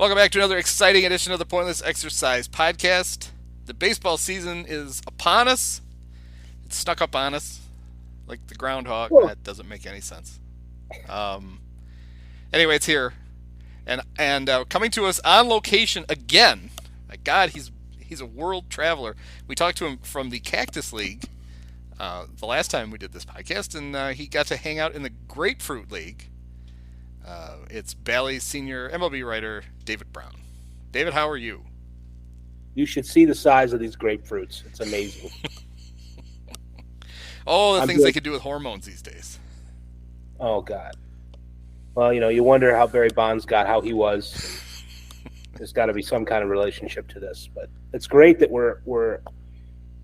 Welcome back to another exciting edition of the Pointless Exercise Podcast. The baseball season is upon us. It snuck up on us like the groundhog. Well, That doesn't make any sense. Um, anyway, it's here, and coming to us on location again. My God, he's a world traveler. We talked to him from the Cactus League the last time we did this podcast, and he got to hang out in the Grapefruit League. It's Bally's senior MLB writer, David Brown. David, how are you? you should see the size of these grapefruits. It's amazing. Oh, the I'm things they good. could do with hormones these days. Oh God. Well, you wonder how Barry Bonds got how he was. There's got to be some kind of relationship to this, but it's great that we're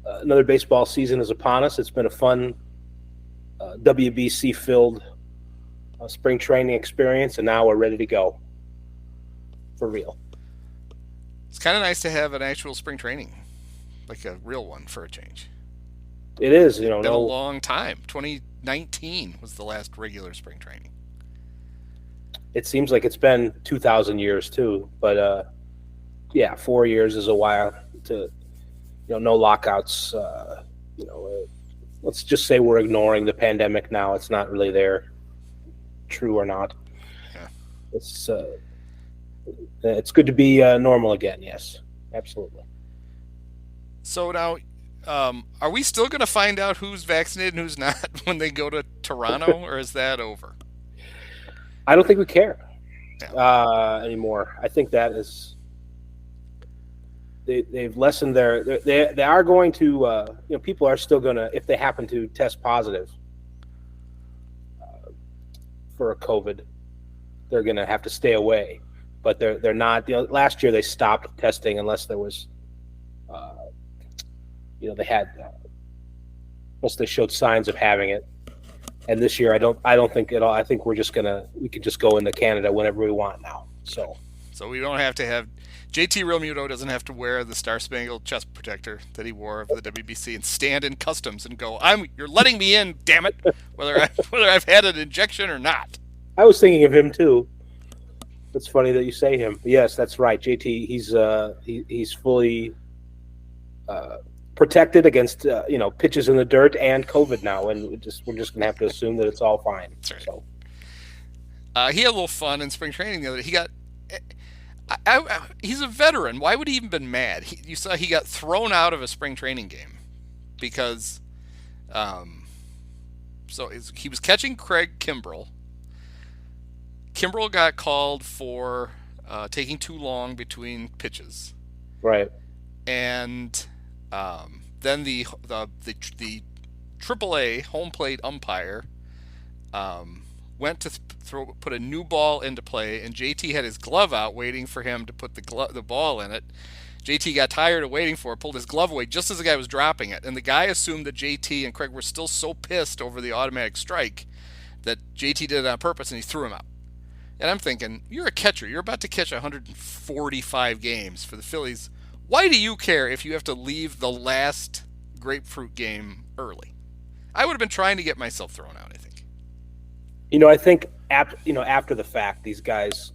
another baseball season is upon us. It's been a fun WBC filled spring training experience, and now we're ready to go for real. It's kind of nice to have an actual spring training, like a real one for a change. It is, Been a no, long time. 2019 was the last regular spring training. it seems like it's been 2,000 years too, but yeah, 4 years is a while to no lockouts. Let's just say we're ignoring the pandemic now. It's not really there, true or not. Yeah. It's it's good to be normal again. Yes, absolutely. So now, are we still going to find out who's vaccinated and who's not when they go to Toronto, or is that over? I don't think we care Yeah. anymore. I think that is they've lessened they are going to people are still going to, if they happen to test positive for a COVID, they're going to have to stay away. But they're not. Last year they stopped testing unless there was, they had, unless they showed signs of having it. And this year I don't think at all. I think we can just go into Canada whenever we want now. So we don't have to have JT Realmuto doesn't have to wear the Star Spangled chest protector that he wore for the WBC and stand in customs and go, You're letting me in, damn it, whether I've had an injection or not. I was thinking of him too. It's funny that you say him. Yes, that's right. JT, he's fully protected against pitches in the dirt and COVID now, and we're just gonna have to assume that it's all fine. That's right. So He had a little fun in spring training the other day. He's a veteran. Why would he even been mad? You saw he got thrown out of a spring training game because, he was catching Craig Kimbrell. Kimbrell got called for taking too long between pitches, right, and then the AAA home plate umpire went to put a new ball into play, and JT had his glove out waiting for him to put the ball in it. JT got tired of waiting for it, pulled his glove away just as the guy was dropping it, and the guy assumed that JT and Craig were still so pissed over the automatic strike that JT did it on purpose, and he threw him out. And I'm thinking, you're a catcher. You're about to catch 145 games for the Phillies. Why do you care if you have to leave the last grapefruit game early? I would have been trying to get myself thrown out, I think. I think after the fact, these guys,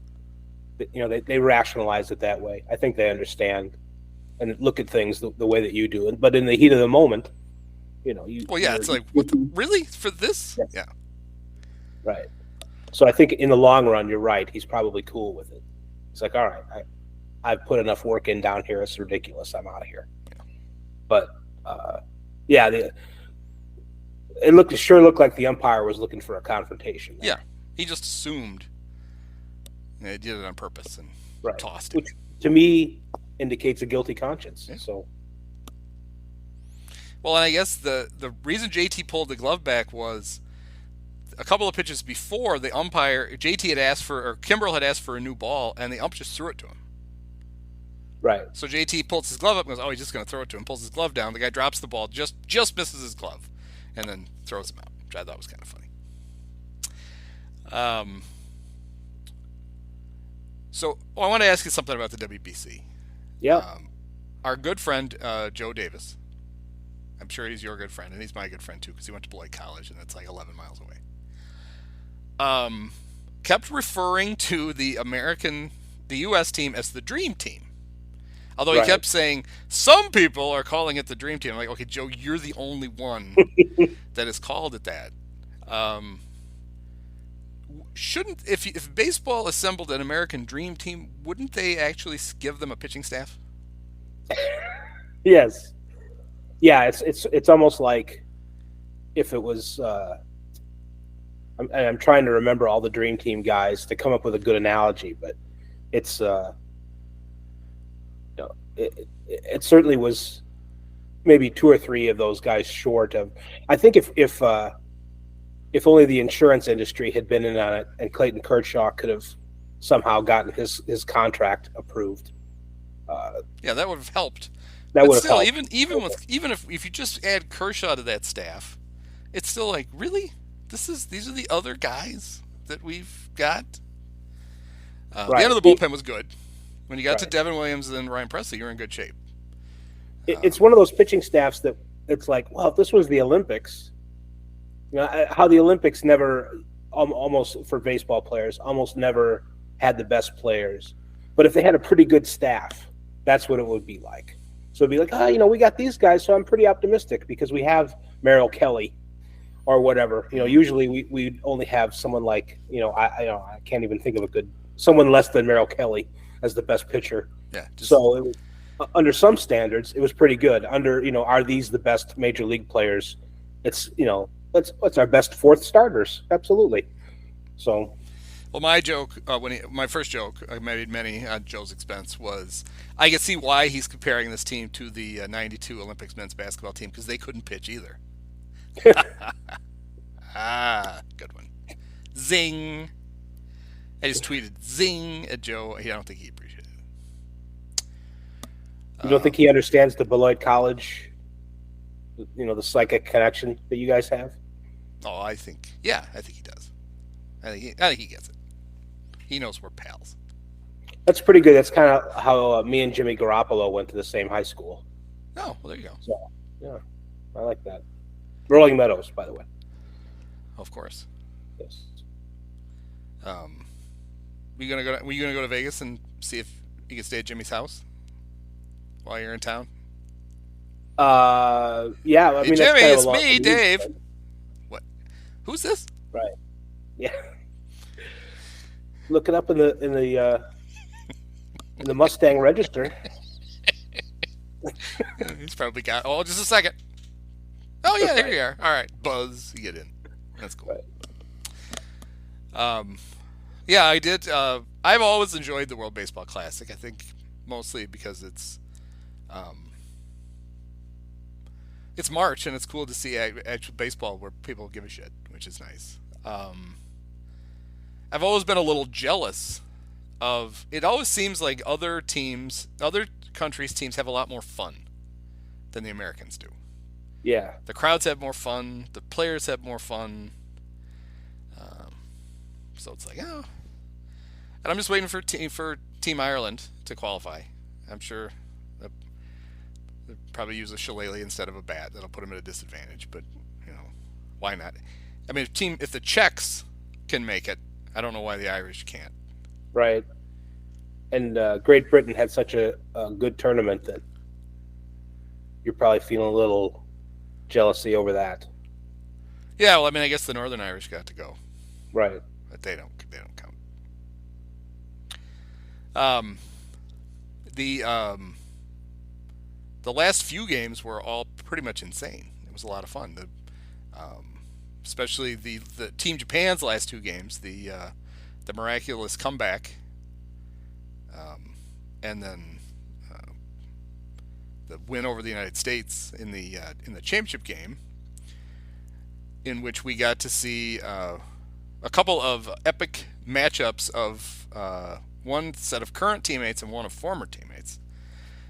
they rationalize it that way. I think they understand and look at things the way that you do. But in the heat of the moment, Well, yeah, it's like, really? For this? Yes. Yeah. Right. So I think in the long run, you're right. He's probably cool with it. He's like, all right, I've put enough work in down here. It's ridiculous. I'm out of here. But yeah, it sure looked like the umpire was looking for a confrontation. Yeah. He just assumed they did it on purpose and Right. tossed it. Which to me indicates a guilty conscience. Yeah. So Well, and I guess the reason JT pulled the glove back was a couple of pitches before the umpire, JT had asked for, or Kimbrell had asked for a new ball, and the ump just threw it to him. right. So JT pulls his glove up and goes, he's just going to throw it to him. Pulls his glove down. The guy drops the ball, just misses his glove, and then throws him out, which I thought was kind of funny. I want to ask you something about the WBC. Yeah. Our good friend, Joe Davis, I'm sure he's your good friend, and he's my good friend too, because he went to Beloit College, and that's like 11 miles away. Kept referring to the the U.S. team as the Dream Team. Although he Right. kept saying, some people are calling it the Dream Team. I'm like, okay, Joe, you're the only one that is called it that. Um, shouldn't, if baseball assembled an American Dream Team, wouldn't they actually give them a pitching staff? Yes. Yeah, it's almost like if it was. I'm trying to remember all the Dream Team guys to come up with a good analogy, but it's it certainly was maybe two or three of those guys short of. I think if only the insurance industry had been in on it, and Clayton Kershaw could have somehow gotten his contract approved. Yeah, that would have helped. That But would have still, helped. even if you just add Kershaw to that staff, it's still like, really? These are the other guys that we've got. The Right. end of the bullpen was good. When you got to Right. Devin Williams and Ryan Presley, you're in good shape. It's one of those pitching staffs that it's like, well, if this was the Olympics, how the Olympics never, almost for baseball players, almost never had the best players. But if they had a pretty good staff, that's what it would be like. So it'd be like, we got these guys, so I'm pretty optimistic because we have Merrill Kelly or whatever. Usually we only have someone like, I can't even think of someone less than Merrill Kelly as the best pitcher. Yeah. So it was, under some standards, it was pretty good. Under, are these the best major league players? It's, what's our best fourth starters? Absolutely. So, well, my joke, my first joke, I made many at Joe's expense, was I can see why he's comparing this team to the '92 Olympics men's basketball team because they couldn't pitch either. Good one. Zing. I just tweeted zing at Joe. I don't think he appreciated it. you don't think he understands the Beloit College, the psychic connection that you guys have? Oh, I think he does. I think he gets it. He knows we're pals. That's pretty good. That's kind of how me and Jimmy Garoppolo went to the same high school. Oh, well, there you go. So, yeah, I like that. Rolling Meadows, by the way. Of course. Yes. Were you gonna go to Vegas and see if you can stay at Jimmy's house while you're in town? Yeah. I Hey, mean, Jimmy, that's kind of it's a long me, commute, Dave. but- What? Who's this? Right. Yeah. Look it up in the Mustang register. He's probably got. Oh, just a second. Oh yeah, there you are. All right, buzz. You get in. That's cool. Right. Yeah, I did. I've always enjoyed the World Baseball Classic. I think mostly because it's March and it's cool to see actual baseball where people give a shit, which is nice. I've always been a little jealous of. It always seems like other countries' teams have a lot more fun than the Americans do. Yeah. The crowds have more fun. The players have more fun. So it's like, oh. And I'm just waiting for Team Ireland to qualify. I'm sure they'll probably use a shillelagh instead of a bat. That'll put them at a disadvantage. But, why not? I mean, if the Czechs can make it, I don't know why the Irish can't. Right. And Great Britain had such a good tournament that you're probably feeling a little jealousy over that. Yeah, well, I mean, I guess the Northern Irish got to go, Right. but they don't count. The last few games were all pretty much insane. It was a lot of fun. Especially the Team Japan's last two games, the miraculous comeback, and then the win over the United States in the championship game, in which we got to see a couple of epic matchups of one set of current teammates and one of former teammates.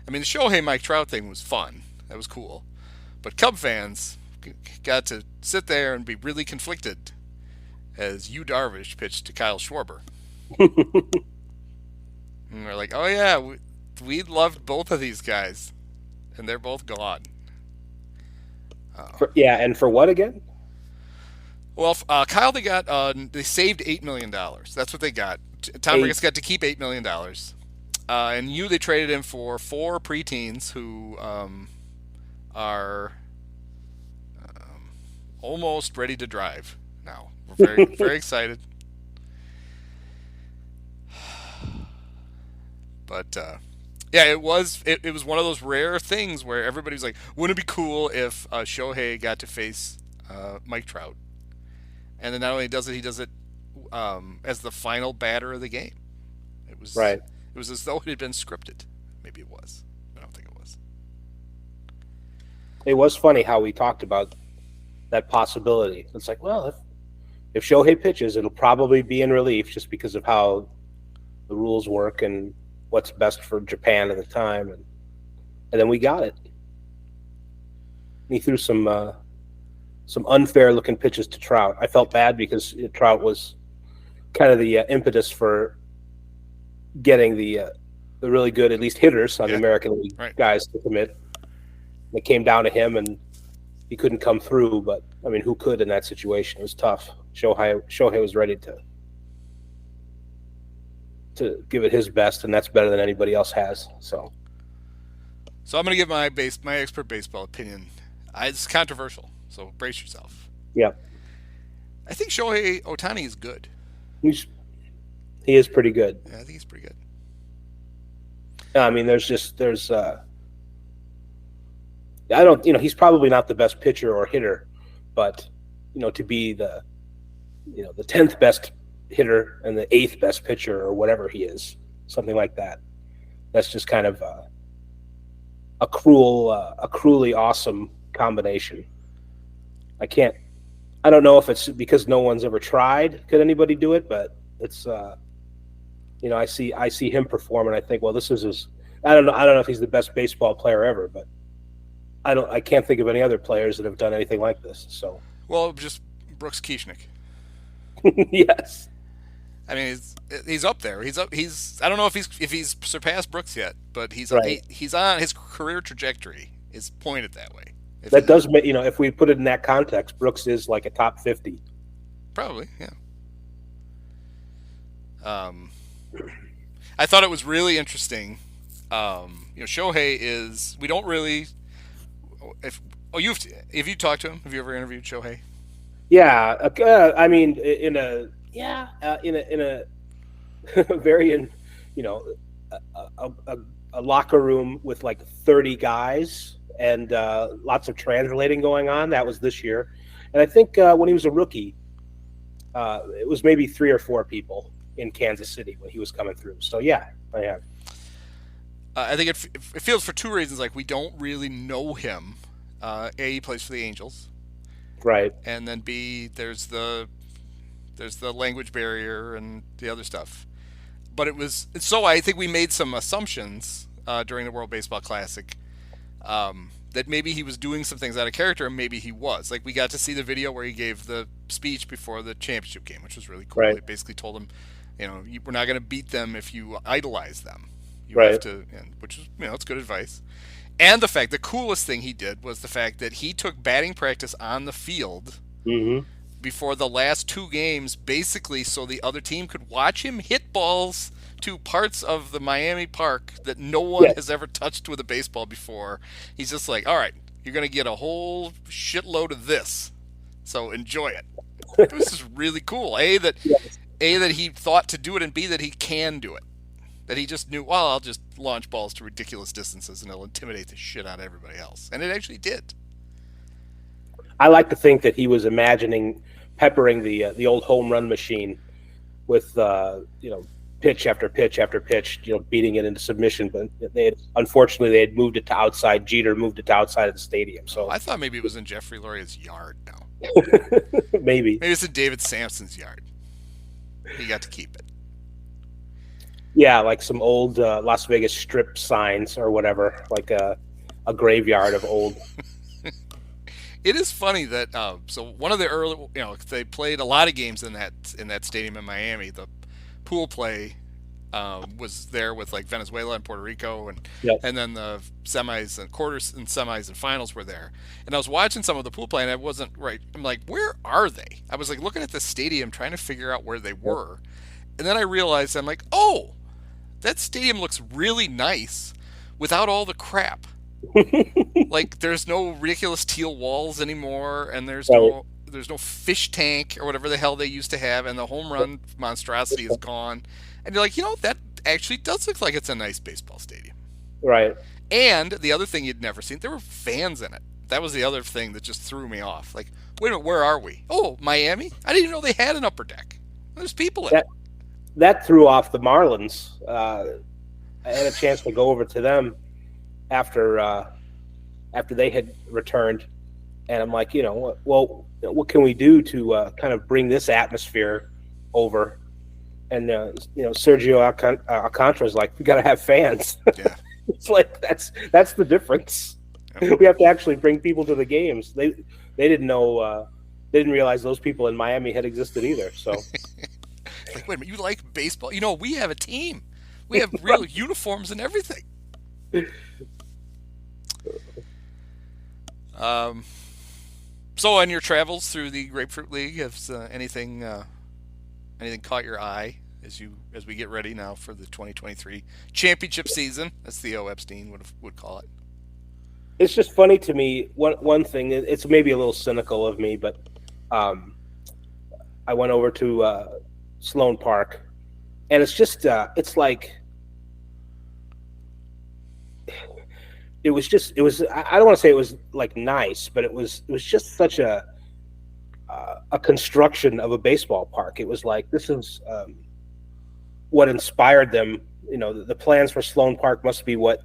I mean, the Shohei Mike Trout thing was fun. That was cool. But Cub fans got to sit there and be really conflicted as Yu Darvish pitched to Kyle Schwarber. And they're like, oh yeah, we loved both of these guys. And they're both gone. And for what again? Well, Kyle, they saved $8 million. That's what they got Tom Ricketts got to keep $8 million. And they traded him for 4 preteens who are almost ready to drive now. We're very, very excited. But yeah, it was one of those rare things where everybody's like, wouldn't it be cool if Shohei got to face Mike Trout? And then not only does it, he does it as the final batter of the game. It was right. It was as though it had been scripted. Maybe it was. I don't think it was. It was funny how we talked about that possibility. It's like, well, if Shohei pitches, it'll probably be in relief just because of how the rules work and what's best for Japan at the time. And then we got it. He threw some unfair looking pitches to Trout. I felt bad because Trout was kind of the impetus for getting the really good, at least hitters on the American League guys to commit. It came down to him, and he couldn't come through. But I mean, who could in that situation? It was tough. Shohei was ready to give it his best, and that's better than anybody else has. So I'm going to give my expert baseball opinion. It's controversial, so brace yourself. Yeah, I think Shohei Ohtani is good. He is pretty good. Yeah, I think he's pretty good. I mean, I don't, he's probably not the best pitcher or hitter, but, to be the 10th best hitter and the 8th best pitcher or whatever he is, something like that. That's just kind of a cruelly awesome combination. I don't know if it's because no one's ever tried. Could anybody do it? But it's, I see him perform, and I think, well, this is I don't know if he's the best baseball player ever, but I can't think of any other players that have done anything like this. So, well, just Brooks Kieschnick. Yes. I mean, he's up there. He's I don't know if he's surpassed Brooks yet, but he's on his career trajectory is pointed that way. That does make, if we put it in that context, Brooks is like a top 50. Probably, yeah. I thought it was really interesting. Shohei is. We don't really. Have you talked to him? Have you ever interviewed Shohei? Yeah, I mean, in a very a locker room with like 30 guys and lots of translating going on. That was this year, and I think when he was a rookie, it was maybe 3 or 4 people in Kansas City when he was coming through. So yeah, I have. I think it feels for 2 reasons. Like, we don't really know him. A, he plays for the Angels, right? And then B, there's the language barrier and the other stuff. But I think we made some assumptions during the World Baseball Classic that maybe he was doing some things out of character, and maybe he was. Like, we got to see the video where he gave the speech before the championship game, which was really cool. Right. He basically told him, we're not going to beat them if you idolize them. You right. have to, which is, it's good advice. And the coolest thing he did was the fact that he took batting practice on the field before the last 2 games, basically so the other team could watch him hit balls to parts of the Miami park that no one has ever touched with a baseball before. He's just like, all right, you're going to get a whole shitload of this, so enjoy it. This is really cool. A, that he thought to do it, and B, that he can do it. That he just knew, well, I'll just launch balls to ridiculous distances and it'll intimidate the shit out of everybody else. And it actually did. I like to think that he was imagining peppering the old home run machine with pitch after pitch after pitch, beating it into submission. But unfortunately they had moved it to outside. Jeter moved it to outside of the stadium. So I thought maybe it was in Jeffrey Loria's yard now. Maybe it's in David Sampson's yard. He got to keep it. Yeah, like some old Las Vegas Strip signs or whatever, like a graveyard of old. It is funny that so one of the early, they played a lot of games in that stadium in Miami. The pool play was there with like Venezuela and Puerto Rico, and then the semis and quarters and semis and finals were there. And I was watching some of the pool play, and I wasn't right. I'm like, where are they? I was like looking at the stadium trying to figure out where they were. And then I realized, I'm like, oh, that stadium looks really nice without all the crap. Like, there's no ridiculous teal walls anymore, and Right. there's no fish tank or whatever the hell they used to have, and the home run monstrosity is gone. And you're like, that actually does look like it's a nice baseball stadium. Right. And the other thing you'd never seen, there were fans in it. That was the other thing that just threw me off. Like, wait a minute, where are we? Oh, Miami? I didn't even know they had an upper deck. There's people in it. That threw off the Marlins. I had a chance to go over to them after they had returned, and I'm like, well, what can we do to kind of bring this atmosphere over? And Sergio Alcantara's like, we got to have fans. Yeah. It's like that's the difference. Yep. We have to actually bring people to the games. They didn't know, they didn't realize those people in Miami had existed either. So, Like, wait a minute, you like baseball? We have a team. We have real uniforms and everything. So on your travels through the Grapefruit League, has anything caught your eye as we get ready now for the 2023 championship season? That's Theo Epstein would call it. it's just funny to me. One thing, it's maybe a little cynical of me, but I went over to Sloan Park, and it's just it's like it was. I don't want to say it was like nice, but it was just such a construction of a baseball park. It was like, this is what inspired them. The plans for Sloan Park must be what,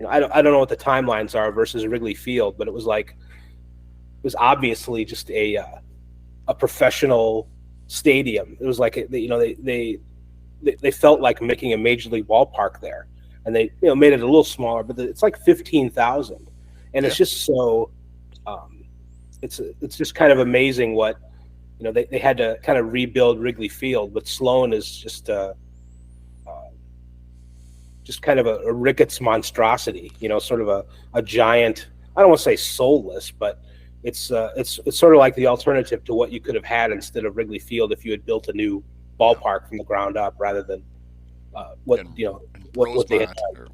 I don't know what the timelines are versus Wrigley Field, but it was obviously just a professional stadium. It was like, they felt like making a major league ballpark there, and they made it a little smaller, but it's like 15,000, and it's just so it's just kind of amazing what they had to kind of rebuild Wrigley Field, but Sloan is just kind of a Ricketts monstrosity, sort of a giant. I don't want to say soulless, but it's sort of like the alternative to what you could have had instead of Wrigley Field if you had built a new ballpark from the ground up, rather than what they had done. Or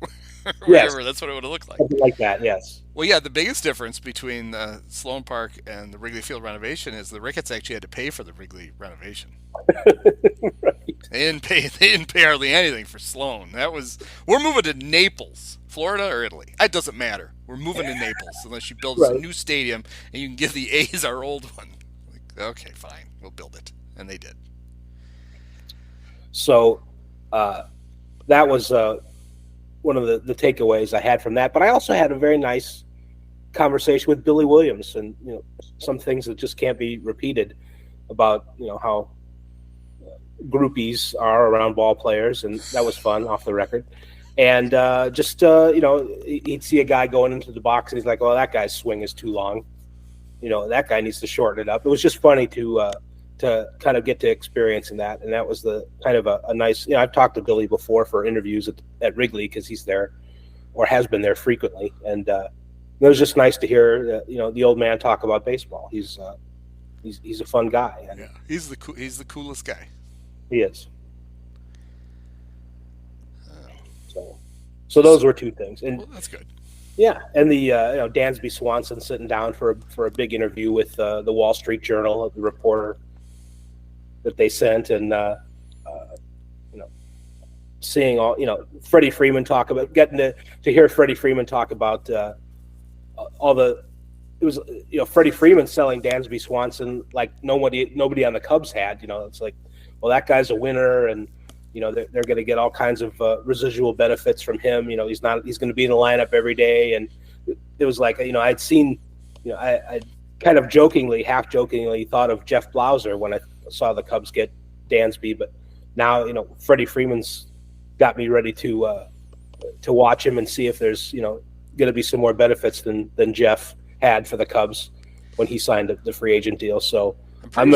Yes, whatever. That's what it would have looked like. something like that. Yes. Well, yeah, the biggest difference between Sloan Park and the Wrigley Field renovation is the Ricketts actually had to pay for the Wrigley renovation. Right. They didn't pay hardly anything for Sloan. We're moving to Naples, Florida or Italy. It doesn't matter. We're moving to Naples unless you build us a Right. new stadium and you can give the A's our old one. Like, okay, fine, we'll build it, and they did. So that was one of the takeaways I had from that. But I also had a very nice conversation with Billy Williams, and some things that just can't be repeated about how groupies are around ball players, and that was fun off the record. And he'd see a guy going into the box, and he's like, "Oh, that guy's swing is too long. That guy needs to shorten it up." It was just funny to kind of get to experiencing that, and that was the kind of a nice. I've talked to Billy before for interviews at Wrigley, because he's there or has been there frequently, and it was just nice to hear the old man talk about baseball. He's a fun guy. And Yeah, he's the coolest guy. he is. So those were two things, and Well, that's good. yeah, and the Dansby Swanson sitting down for a big interview with the Wall Street Journal, the reporter that they sent, and seeing all Freddie Freeman talk about, getting to hear Freddie Freeman talk about all the. It was Freddie Freeman selling Dansby Swanson like nobody on the Cubs had. It's like, well, that guy's a winner, and they're going to get all kinds of residual benefits from him. He's going to be in the lineup every day, and it was like I'd seen, I kind of half jokingly thought of Jeff Blauser when I saw the Cubs get Dansby, but now Freddie Freeman's got me ready to watch him and see if there's going to be some more benefits than Jeff had for the Cubs when he signed the free agent deal. So I'm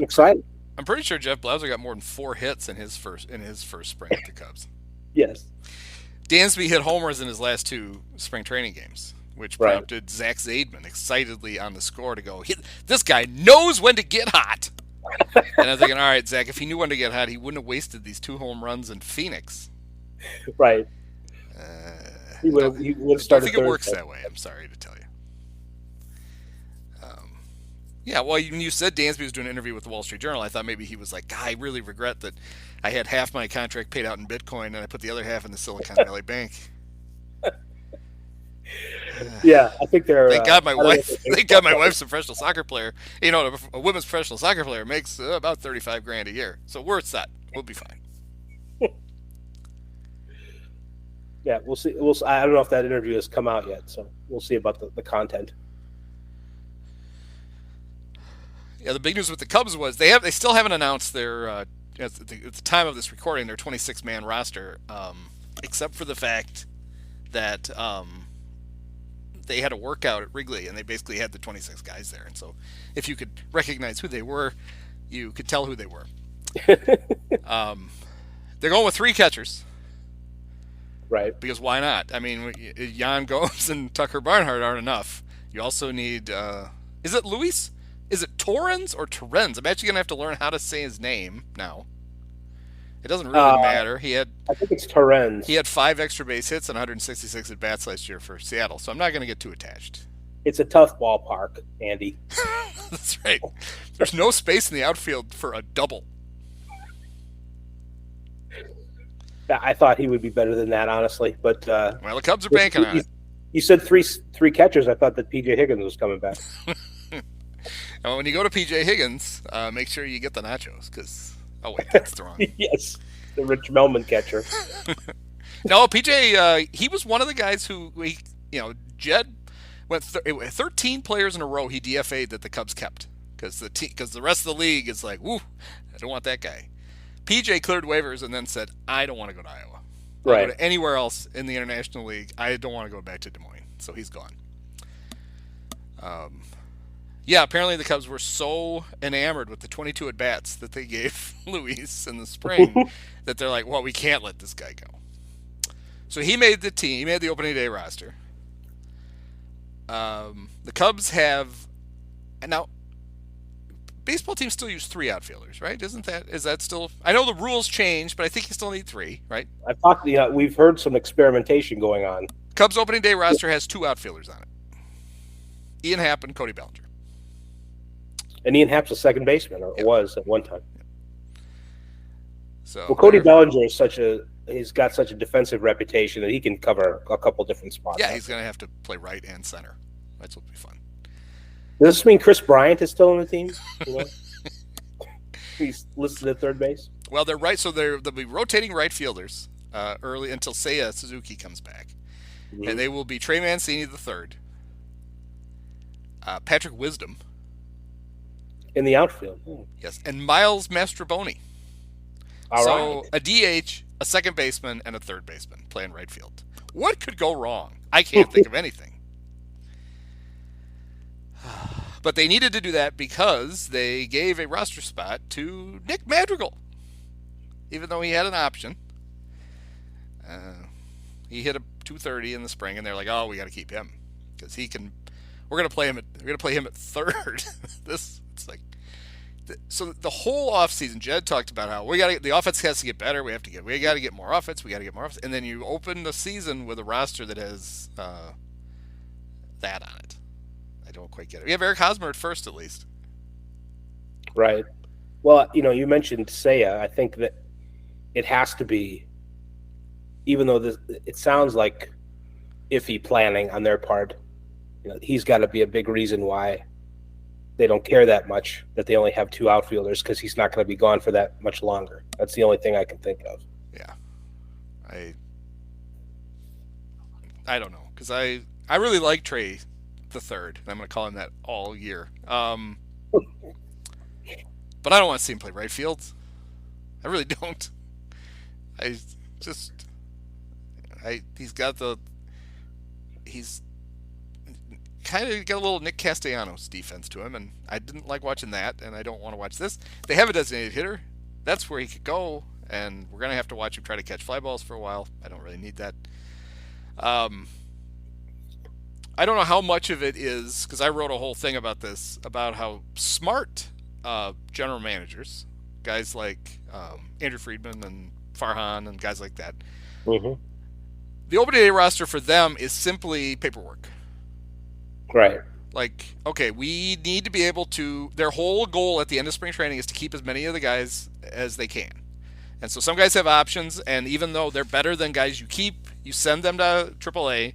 excited. I'm pretty sure Jeff Blauser got more than 4 hits in his first spring at the Cubs. Yes. Dansby hit homers in his last 2 spring training games, which prompted Zach Zaidman excitedly on the score to go, "This guy knows when to get hot." And I'm thinking, all right, Zach, if he knew when to get hot, he wouldn't have wasted these 2 home runs in Phoenix. Right. He I don't, would have I don't started think it works Thursday. that way. I'm sorry to tell you. Yeah, well, when you said Dansby was doing an interview with the Wall Street Journal, I thought maybe he was like, I really regret that I had half my contract paid out in Bitcoin and I put the other half in the Silicon Valley Bank. Yeah, I think they're. Thank God my I don't know if wife. they're Thank God my baseball wife's a professional soccer player. You know, a women's professional soccer player makes about 35 grand a year, so we're set. We'll be fine. Yeah, we'll see. I don't know if that interview has come out yet, so we'll see about the content. Yeah, the big news with the Cubs was they still haven't announced their at the time of this recording their 26-man roster, except for the fact that they had a workout at Wrigley and they basically had the 26 guys there, and so if you could recognize who they were, you could tell who they were. They're going with 3 catchers. Right. Because why not? I mean, Jan Gomes and Tucker Barnhart aren't enough. You also need, is it Luis? Is it Torrens or Torrens? I'm actually going to have to learn how to say his name now. It doesn't really matter. I think it's Torrens. He had 5 extra base hits and 166 at bats last year for Seattle, so I'm not going to get too attached. It's a tough ballpark, Andy. That's right. There's no space in the outfield for a double. I thought he would be better than that, honestly. But well, the Cubs are banking on it. You said three catchers. I thought that P.J. Higgins was coming back. And when you go to P.J. Higgins, make sure you get the nachos, because wait, that's the wrong. Yes, the Rich Melman catcher. No, P.J. He was one of the guys who Jed went 13 players in a row he DFA'd that the Cubs kept because the rest of the league is like, woo, I don't want that guy. PJ cleared waivers and then said, I don't want to go to Iowa. I'll go to anywhere else in the International League. I don't want to go back to Des Moines. So he's gone. Yeah, apparently the Cubs were so enamored with the 22 at-bats that they gave Luis in the spring that they're like, well, we can't let this guy go. So he made the team. He made the opening day roster. The Cubs have... And now, baseball teams still use 3 outfielders, right? Is that still? I know the rules changed, but I think you still need 3, right? We've heard some experimentation going on. Cubs opening day roster has 2 outfielders on it: Ian Happ and Cody Bellinger. And Ian Happ's a second baseman, or was at one time. So, well, Cody Bellinger is he's got such a defensive reputation that he can cover a couple different spots. Yeah, he's going to have to play right and center. That's what'll be fun. Does this mean Chris Bryant is still on the team? You know? He's listed at third base. Well, they're right. So they'll be rotating right fielders early until Seiya Suzuki comes back, and they will be Trey Mancini the third, Patrick Wisdom in the outfield. Yes, and Miles Mastrobuoni. All right. A DH, a second baseman, and a third baseman playing right field. What could go wrong? I can't think of anything. But they needed to do that because they gave a roster spot to Nick Madrigal, even though he had an option. He hit a 230 in the spring, and they're like, "Oh, we got to keep him because he can." We're gonna play him at third. It's like, so the whole offseason, Jed talked about how the offense has to get better. We got to get more offense. We got to get more offense, and then you open the season with a roster that has that on it. I don't quite get it. We have Eric Hosmer at first, at least. Right. Well, you mentioned Seiya. I think that it has to be, even though it sounds like iffy planning on their part, he's got to be a big reason why they don't care that much that they only have 2 outfielders, because he's not going to be gone for that much longer. That's the only thing I can think of. Yeah. I don't know, because I really like Trey the third, and I'm going to call him that all year. But I don't want to see him play right field. I really don't. He's kind of got a little Nick Castellanos defense to him, and I didn't like watching that, and I don't want to watch this. They have a designated hitter. That's where he could go, and we're going to have to watch him try to catch fly balls for a while. I don't really need that. I don't know how much of it is, because I wrote a whole thing about this, about how smart general managers, guys like Andrew Friedman and Farhan and guys like that. Mm-hmm. The opening day roster for them is simply paperwork. Right. Like, okay, we need to be able to. Their whole goal at the end of spring training is to keep as many of the guys as they can. And so some guys have options, and even though they're better than guys you keep, you send them to AAA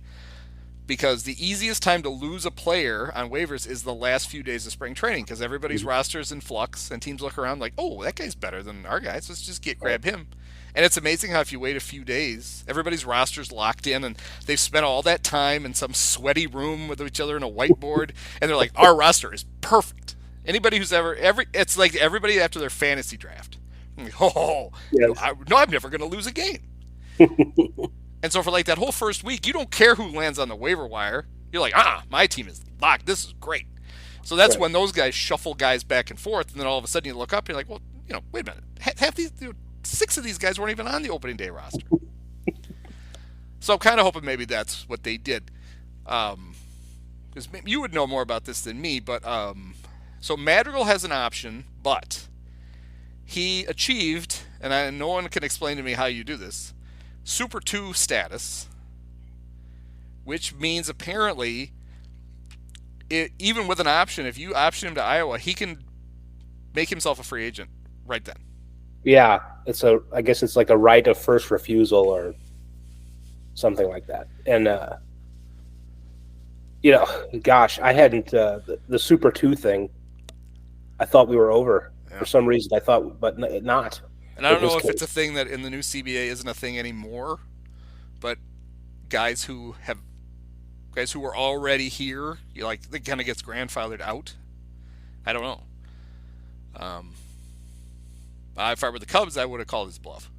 because the easiest time to lose a player on waivers is the last few days of spring training because everybody's roster is in flux and teams look around like, oh, that guy's better than our guys. Let's just grab him. And it's amazing how if you wait a few days, everybody's roster's locked in and they've spent all that time in some sweaty room with each other in a whiteboard and they're like, our roster is perfect. Anybody who's it's like everybody after their fantasy draft. Oh, yes. I'm never going to lose a game. And so for like that whole first week, you don't care who lands on the waiver wire. You're like, my team is locked. This is great. So that's when those guys shuffle guys back and forth, and then all of a sudden you look up, and you're like, well, wait a minute. Half these, 6 of these guys weren't even on the opening day roster. So I'm kind of hoping maybe that's what they did. Because you would know more about this than me, but so Madrigal has an option, but he achieved, and no one can explain to me how you do this, Super 2 status, which means apparently, even with an option, if you option him to Iowa, he can make himself a free agent right then. Yeah, I guess it's like a right of first refusal or something like that. And gosh, I hadn't the Super 2 thing. I thought we were over for some reason. I thought, but not. And I don't know if it's a thing that in the new CBA isn't a thing anymore, but guys who were already here, it kind of gets grandfathered out. I don't know. If I were the Cubs, I would have called his bluff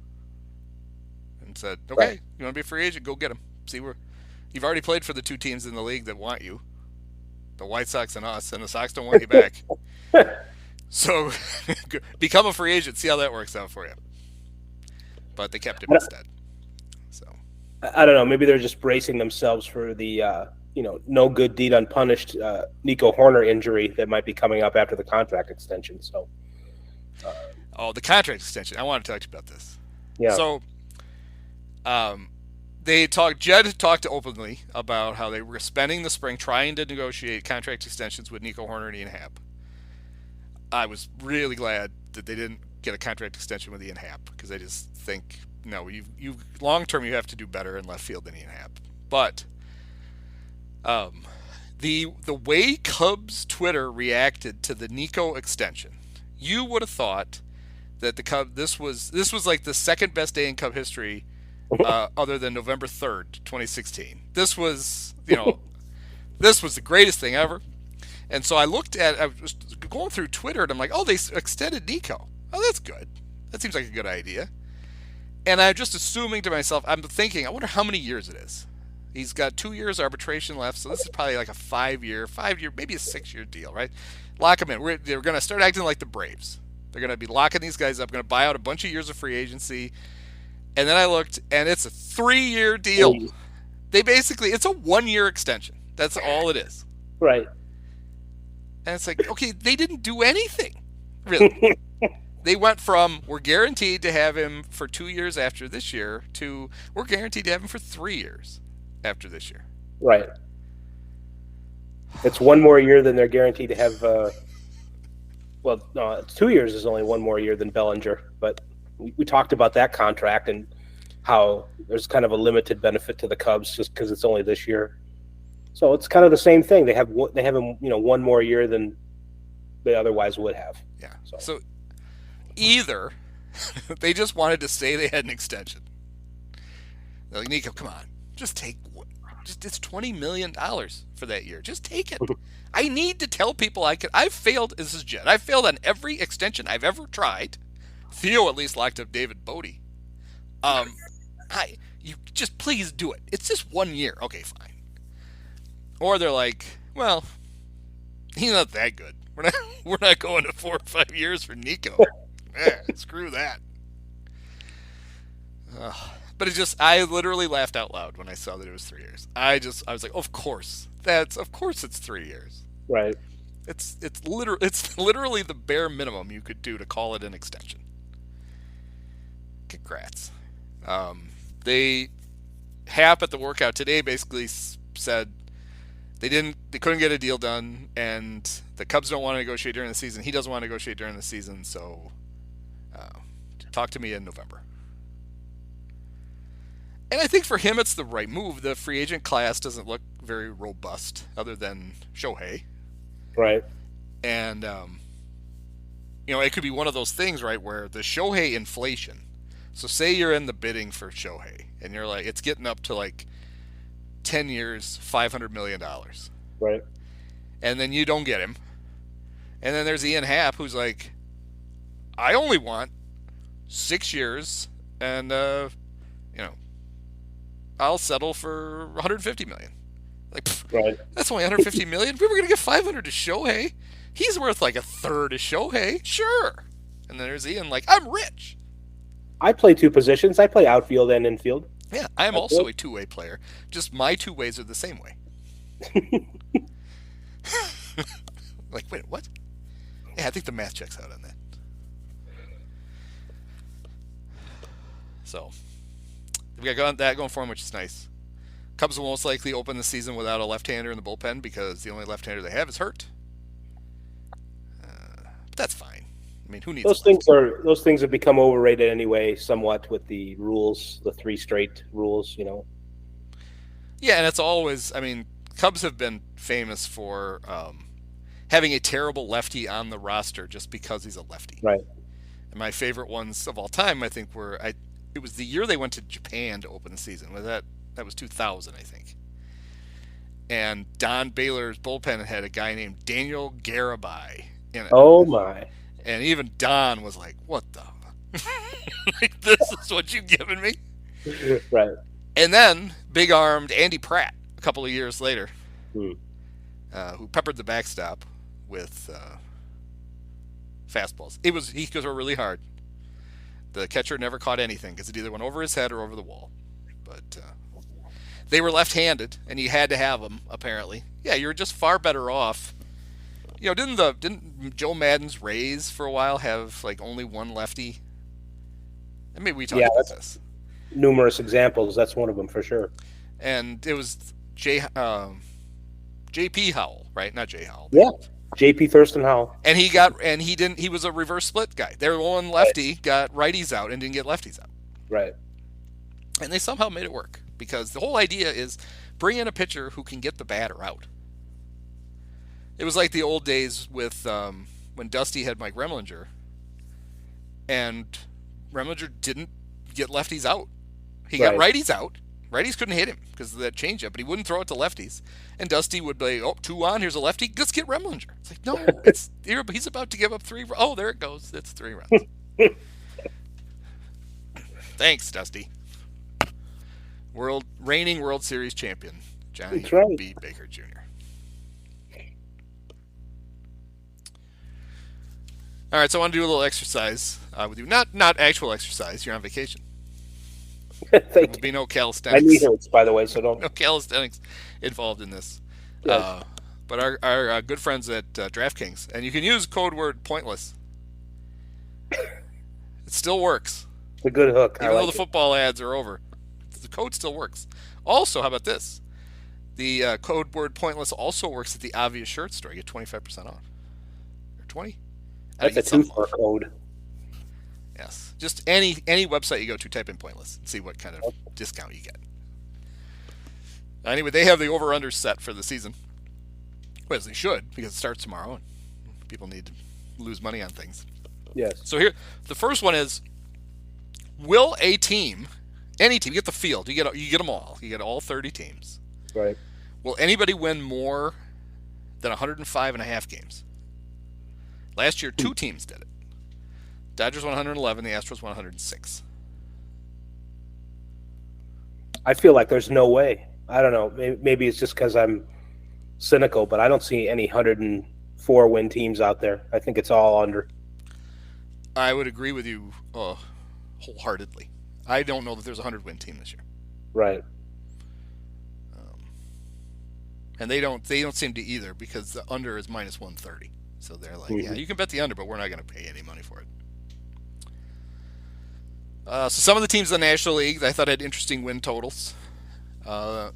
and said, "Okay, you want to be a free agent? Go get him. See where you've already played for the 2 teams in the league that want you, the White Sox and us, and the Sox don't want you back." So become a free agent. See how that works out for you. But they kept him instead. So I don't know. Maybe they're just bracing themselves for the no good deed unpunished Nico Hoerner injury that might be coming up after the contract extension. So. The contract extension. I want to talk to you about this. Yeah. So, Jed talked openly about how they were spending the spring trying to negotiate contract extensions with Nico Hoerner and Ian Happ. I was really glad that they didn't get a contract extension with Ian Happ because I just think, no, you long term you have to do better in left field than Ian Happ. But the way Cubs Twitter reacted to the Nico extension, you would have thought that the Cubs this was like the second best day in Cub history, other than November 3rd, 2016. This was the greatest thing ever. And so I was going through Twitter and I'm like, oh, they extended Nico. Oh, that's good. That seems like a good idea. And I'm just assuming to myself, I'm thinking, I wonder how many years it is. He's got 2 years arbitration left, so this is probably like a 5-year, maybe a 6-year deal, right? Lock him in. They're going to start acting like the Braves. They're going to be locking these guys up, going to buy out a bunch of years of free agency. And then I looked, and it's a 3-year deal. It's a 1-year extension. That's all it is. Right. And it's like, okay, they didn't do anything, really. They went from, we're guaranteed to have him for 2 years after this year, to we're guaranteed to have him for 3 years after this year. Right. It's 1 more year than they're guaranteed to have. It's 2 years is only 1 more year than Bellinger. But we talked about that contract and how there's kind of a limited benefit to the Cubs just because it's only this year. So it's kind of the same thing. They have him, 1 more year than they otherwise would have. Yeah. So either they just wanted to say they had an extension. They're like, Nico, come on, just take. It's $20 million for that year. Just take it. I need to tell people I've failed. This is Jed. I've failed on every extension I've ever tried. Theo at least locked up David Bodie. You just please do it. It's just 1 year. Okay, fine. Or they're like, well, he's not that good. We're not going to 4 or 5 years for Nico. Screw that. But I literally laughed out loud when I saw that it was 3 years. I was like, of course it's 3 years. Right. It's literally the bare minimum you could do to call it an extension. Congrats. They Happ at the workout today basically said they couldn't get a deal done, and the Cubs don't want to negotiate during the season. He doesn't want to negotiate during the season, so talk to me in November. And I think for him it's the right move. The free agent class doesn't look very robust, other than Shohei. Right. And it could be one of those things, right, where the Shohei inflation. So say you're in the bidding for Shohei, and you're like, it's getting up to like 10 years, $500 million. Right. And then you don't get him. And then there's Ian Happ, who's like, I only want 6 years, and I'll settle for $150 million. Like, right. That's only $150 million. We were going to get $500 to Shohei. He's worth like a third of Shohei. Sure. And then there's Ian like, I'm rich. I play two positions. I play outfield and infield. Yeah, I'm also a two-way player. Just my two ways are the same way. Like, wait, what? Yeah, I think the math checks out on that. So, we got that going for him, which is nice. Cubs will most likely open the season without a left-hander in the bullpen because the only left-hander they have is hurt. But that's fine. I mean, who needs those things have become overrated anyway, somewhat with the rules, the 3 straight rules, Yeah, and it's always. I mean, Cubs have been famous for having a terrible lefty on the roster just because he's a lefty. Right. And my favorite ones of all time, I think, it was the year they went to Japan to open the season. That was 2000, I think. And Don Baylor's bullpen had a guy named Daniel Garabai in it. Oh my! And even Don was like, "What the? Like, this is what you've given me?" Right. And then big-armed Andy Pratt a couple of years later, who peppered the backstop with fastballs. He goes really hard. The catcher never caught anything because it either went over his head or over the wall. But they were left-handed, and you had to have them. Apparently, yeah, you were just far better off. Didn't Joe Madden's Rays for a while have like only one lefty? And maybe we talked about this. Numerous examples. That's one of them for sure. And it was J.P. Howell, right? Not Jay Howell. Yeah, J.P. Thurston Howell. And he was a reverse split guy. Their one lefty got righties out and didn't get lefties out. Right. And they somehow made it work because the whole idea is bring in a pitcher who can get the batter out. It was like the old days with when Dusty had Mike Remlinger, and Remlinger didn't get lefties out. He got righties out. Righties couldn't hit him because of that changeup, but he wouldn't throw it to lefties. And Dusty would be, 2 on, here's a lefty, let's get Remlinger. It's like, no, he's about to give up 3. Oh, there it goes. It's 3 runs. Thanks, Dusty. Reigning World Series champion, Johnny B. Baker Jr. All right, so I want to do a little exercise with you. Not actual exercise. You're on vacation. There will be no calisthenics. My knee hurts, by the way, so don't. No calisthenics involved in this. Yes. But our good friends at DraftKings, and you can use code word pointless. It still works. It's a good hook. Even though the football ads are over, the code still works. Also, how about this? The code word pointless also works at the Obvious Shirt store. You get 25% off. Or 20? That's a 2-for code. Yes. Just any website you go to, type in pointless and see what kind of discount you get. Anyway, they have the over-under set for the season. Well, as they should, because it starts tomorrow and people need to lose money on things. Yes. So here, the first one is, will a team, any team, you get the field, you get them all. You get all 30 teams. Right. Will anybody win more than 105.5 games? Last year, 2 teams did it. Dodgers won 111, the Astros won 106. I feel like there's no way. I don't know. Maybe it's just because I'm cynical, but I don't see any 104 win teams out there. I think it's all under. I would agree with you wholeheartedly. I don't know that there's a 100 win team this year. Right. and they don't seem to either because the under is minus 130. So they're like, yeah, you can bet the under, but we're not going to pay any money for it. So some of the teams in the National League I thought had interesting win totals. The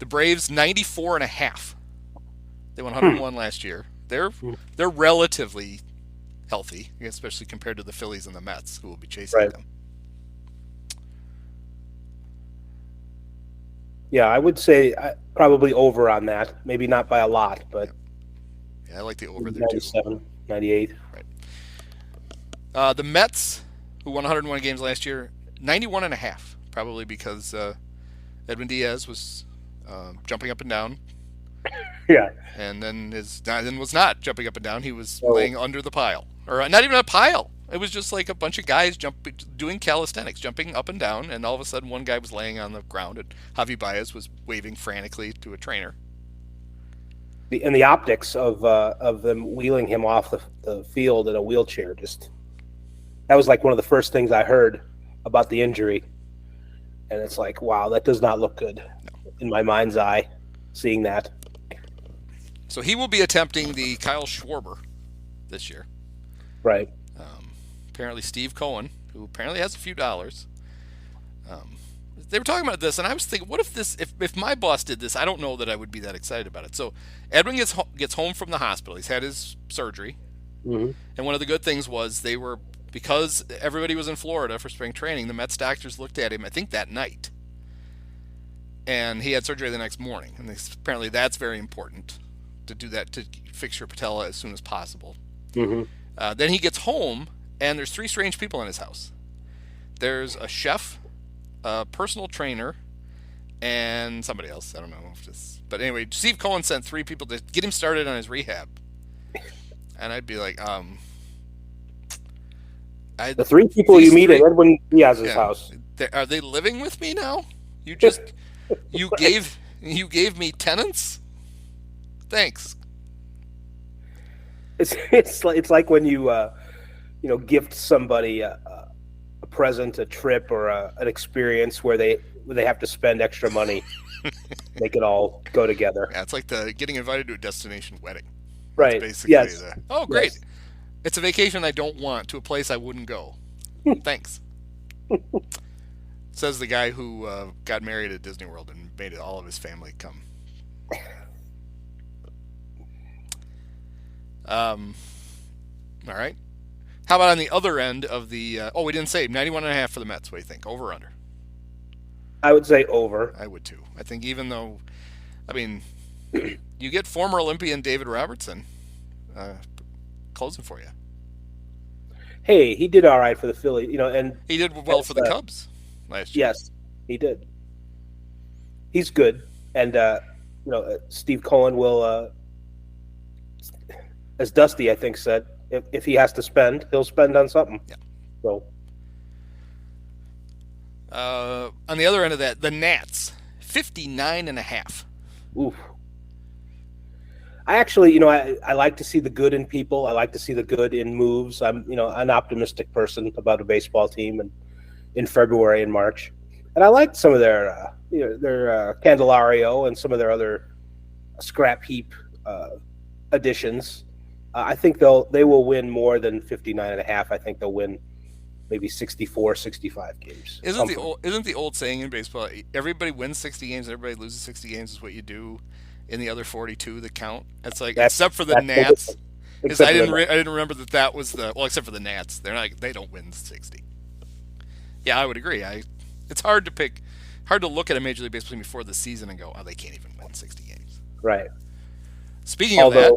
Braves 94.5. They won 101 last year. They're relatively healthy, especially compared to the Phillies and the Mets, who will be chasing them. Yeah, I would say probably over on that. Maybe not by a lot, but yeah, I like the over there 97, too. 98. Right. The Mets, who won 101 games last year, 91.5, probably because Edwin Diaz was jumping up and down. Yeah. And then was not jumping up and down. He was laying under the pile. Or not even a pile. It was just like a bunch of guys doing calisthenics, jumping up and down, and all of a sudden one guy was laying on the ground, and Javi Baez was waving frantically to a trainer. And the optics of them wheeling him off the field in a wheelchair, that was like one of the first things I heard about the injury. And it's like, wow, that does not look good in my mind's eye, seeing that. So he will be attempting the Kyle Schwarber this year. Right. Apparently Steve Cohen, who apparently has a few dollars, they were talking about this, and I was thinking, what if my boss did this, I don't know that I would be that excited about it. So Edwin gets home from the hospital. He's had his surgery. Mm-hmm. And one of the good things was because everybody was in Florida for spring training, the Mets doctors looked at him, I think that night. And he had surgery the next morning. And apparently that's very important to do that, to fix your patella as soon as possible. Mm-hmm. Then he gets home, and there's 3 strange people in his house. There's a chef, a personal trainer, and somebody else. I don't know. But anyway, Steve Cohen sent 3 people to get him started on his rehab. And I'd be like, the 3 people you meet at Edwin Diaz's house. Are they living with me now? You just you gave me tenants? Thanks. It's like when you gift somebody a present, a trip, or an experience where they have to spend extra money, make it all go together. Yeah, it's like getting invited to a destination wedding. Right. That's basically oh, great. Yes. It's a vacation I don't want to a place I wouldn't go. Thanks. Says the guy who got married at Disney World and made all of his family come. All right. How about on the other end of the... we didn't say 91.5 for the Mets. What do you think? Over or under? I would say over. I would too. I think even though... I mean, you get former Olympian David Robertson closing for you. Hey, he did all right for the Phillies, and... He did well for the Cubs last year. Yes, he did. He's good. And, Steve Cohen will... as Dusty, I think, said, if he has to spend, he'll spend on something. Yeah. So, on the other end of that, the Nats, 59.5. Oof. I actually, I like to see the good in people. I like to see the good in moves. I'm, an optimistic person about a baseball team, and in February and March, and I liked some of their Candelario and some of their other scrap heap additions. I think they will win more than 59.5. I think they'll win maybe 64, 65 games. Isn't the old saying in baseball, everybody wins 60 games, everybody loses 60 games is what you do in the other 42 that count? It's like, except for the Nats. Because I didn't remember that was except for the Nats. They don't win 60. Yeah, I would agree. It's hard to look at a Major League Baseball team before the season and go, they can't even win 60 games. Right. Speaking of that,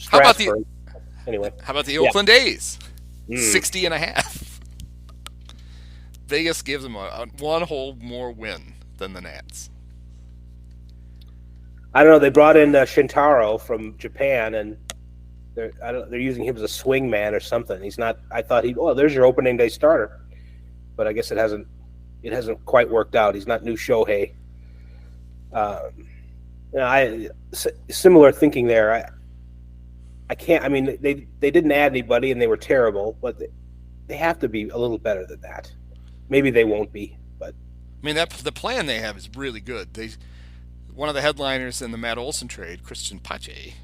how about the Oakland A's? 60.5. Vegas gives them one whole more win than the Nats. I don't know. They brought in Shintaro from Japan, and they're using him as a swing man or something. He's not. I thought there's your opening day starter, but I guess it hasn't quite worked out. He's not new Shohei. Similar thinking there. I can't. I mean, they didn't add anybody, and they were terrible. But they have to be a little better than that. Maybe they won't be, but I mean, the plan they have is really good. one of the headliners in the Matt Olson trade, Christian Pache,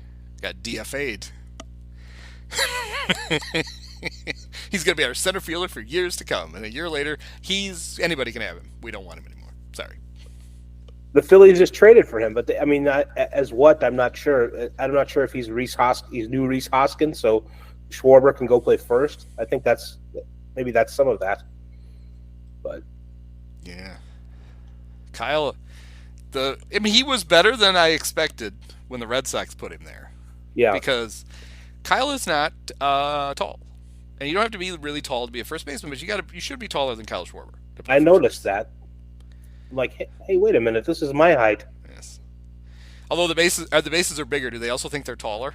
got DFA'd. He's going to be our center fielder for years to come. And a year later, anybody can have him. We don't want him anymore. Sorry. The Phillies just traded for him, but as what? I'm not sure. I'm not sure if he's he's new Reese Hoskins, so Schwarber can go play first. I think maybe that's some of that. But yeah, Kyle, he was better than I expected when the Red Sox put him there. Yeah, because Kyle is not tall, and you don't have to be really tall to be a first baseman, but you should be taller than Kyle Schwarber. I noticed that. I'm like, hey, wait a minute, this is my height. Yes. Although the bases are bigger, do they also think they're taller?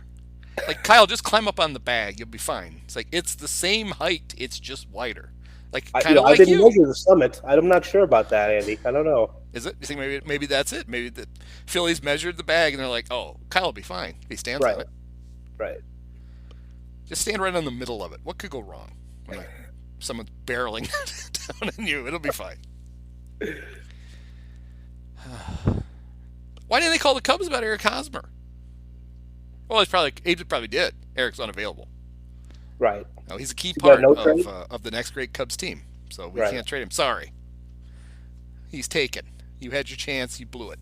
Like, Kyle, just climb up on the bag, you'll be fine. It's like, it's the same height, it's just wider. Like, kind of like you. I didn't measure the summit. I'm not sure about that, Andy. I don't know. Is it? You think maybe that's it? Maybe the Phillies measured the bag and they're like, oh, Kyle will be fine if he stands on it. Right. Just stand right on the middle of it. What could go wrong? When someone's barreling down on you, it'll be fine. Why didn't they call the Cubs about Eric Hosmer? Well, he probably did. Eric's unavailable. Right. No, he's a key part of the next great Cubs team, so we can't trade him. Sorry. He's taken. You had your chance. You blew it.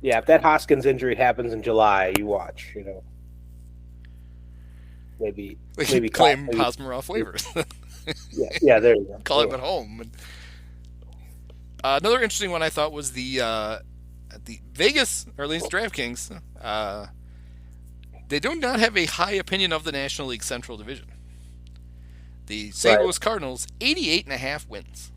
Yeah, if that Hoskins injury happens in July, you watch. Maybe claim Hosmer off waivers. yeah. There you go. Call him at home. Another interesting one I thought was the Vegas, or at least DraftKings. They do not have a high opinion of the National League Central Division. The St. Louis Cardinals, 88.5 wins.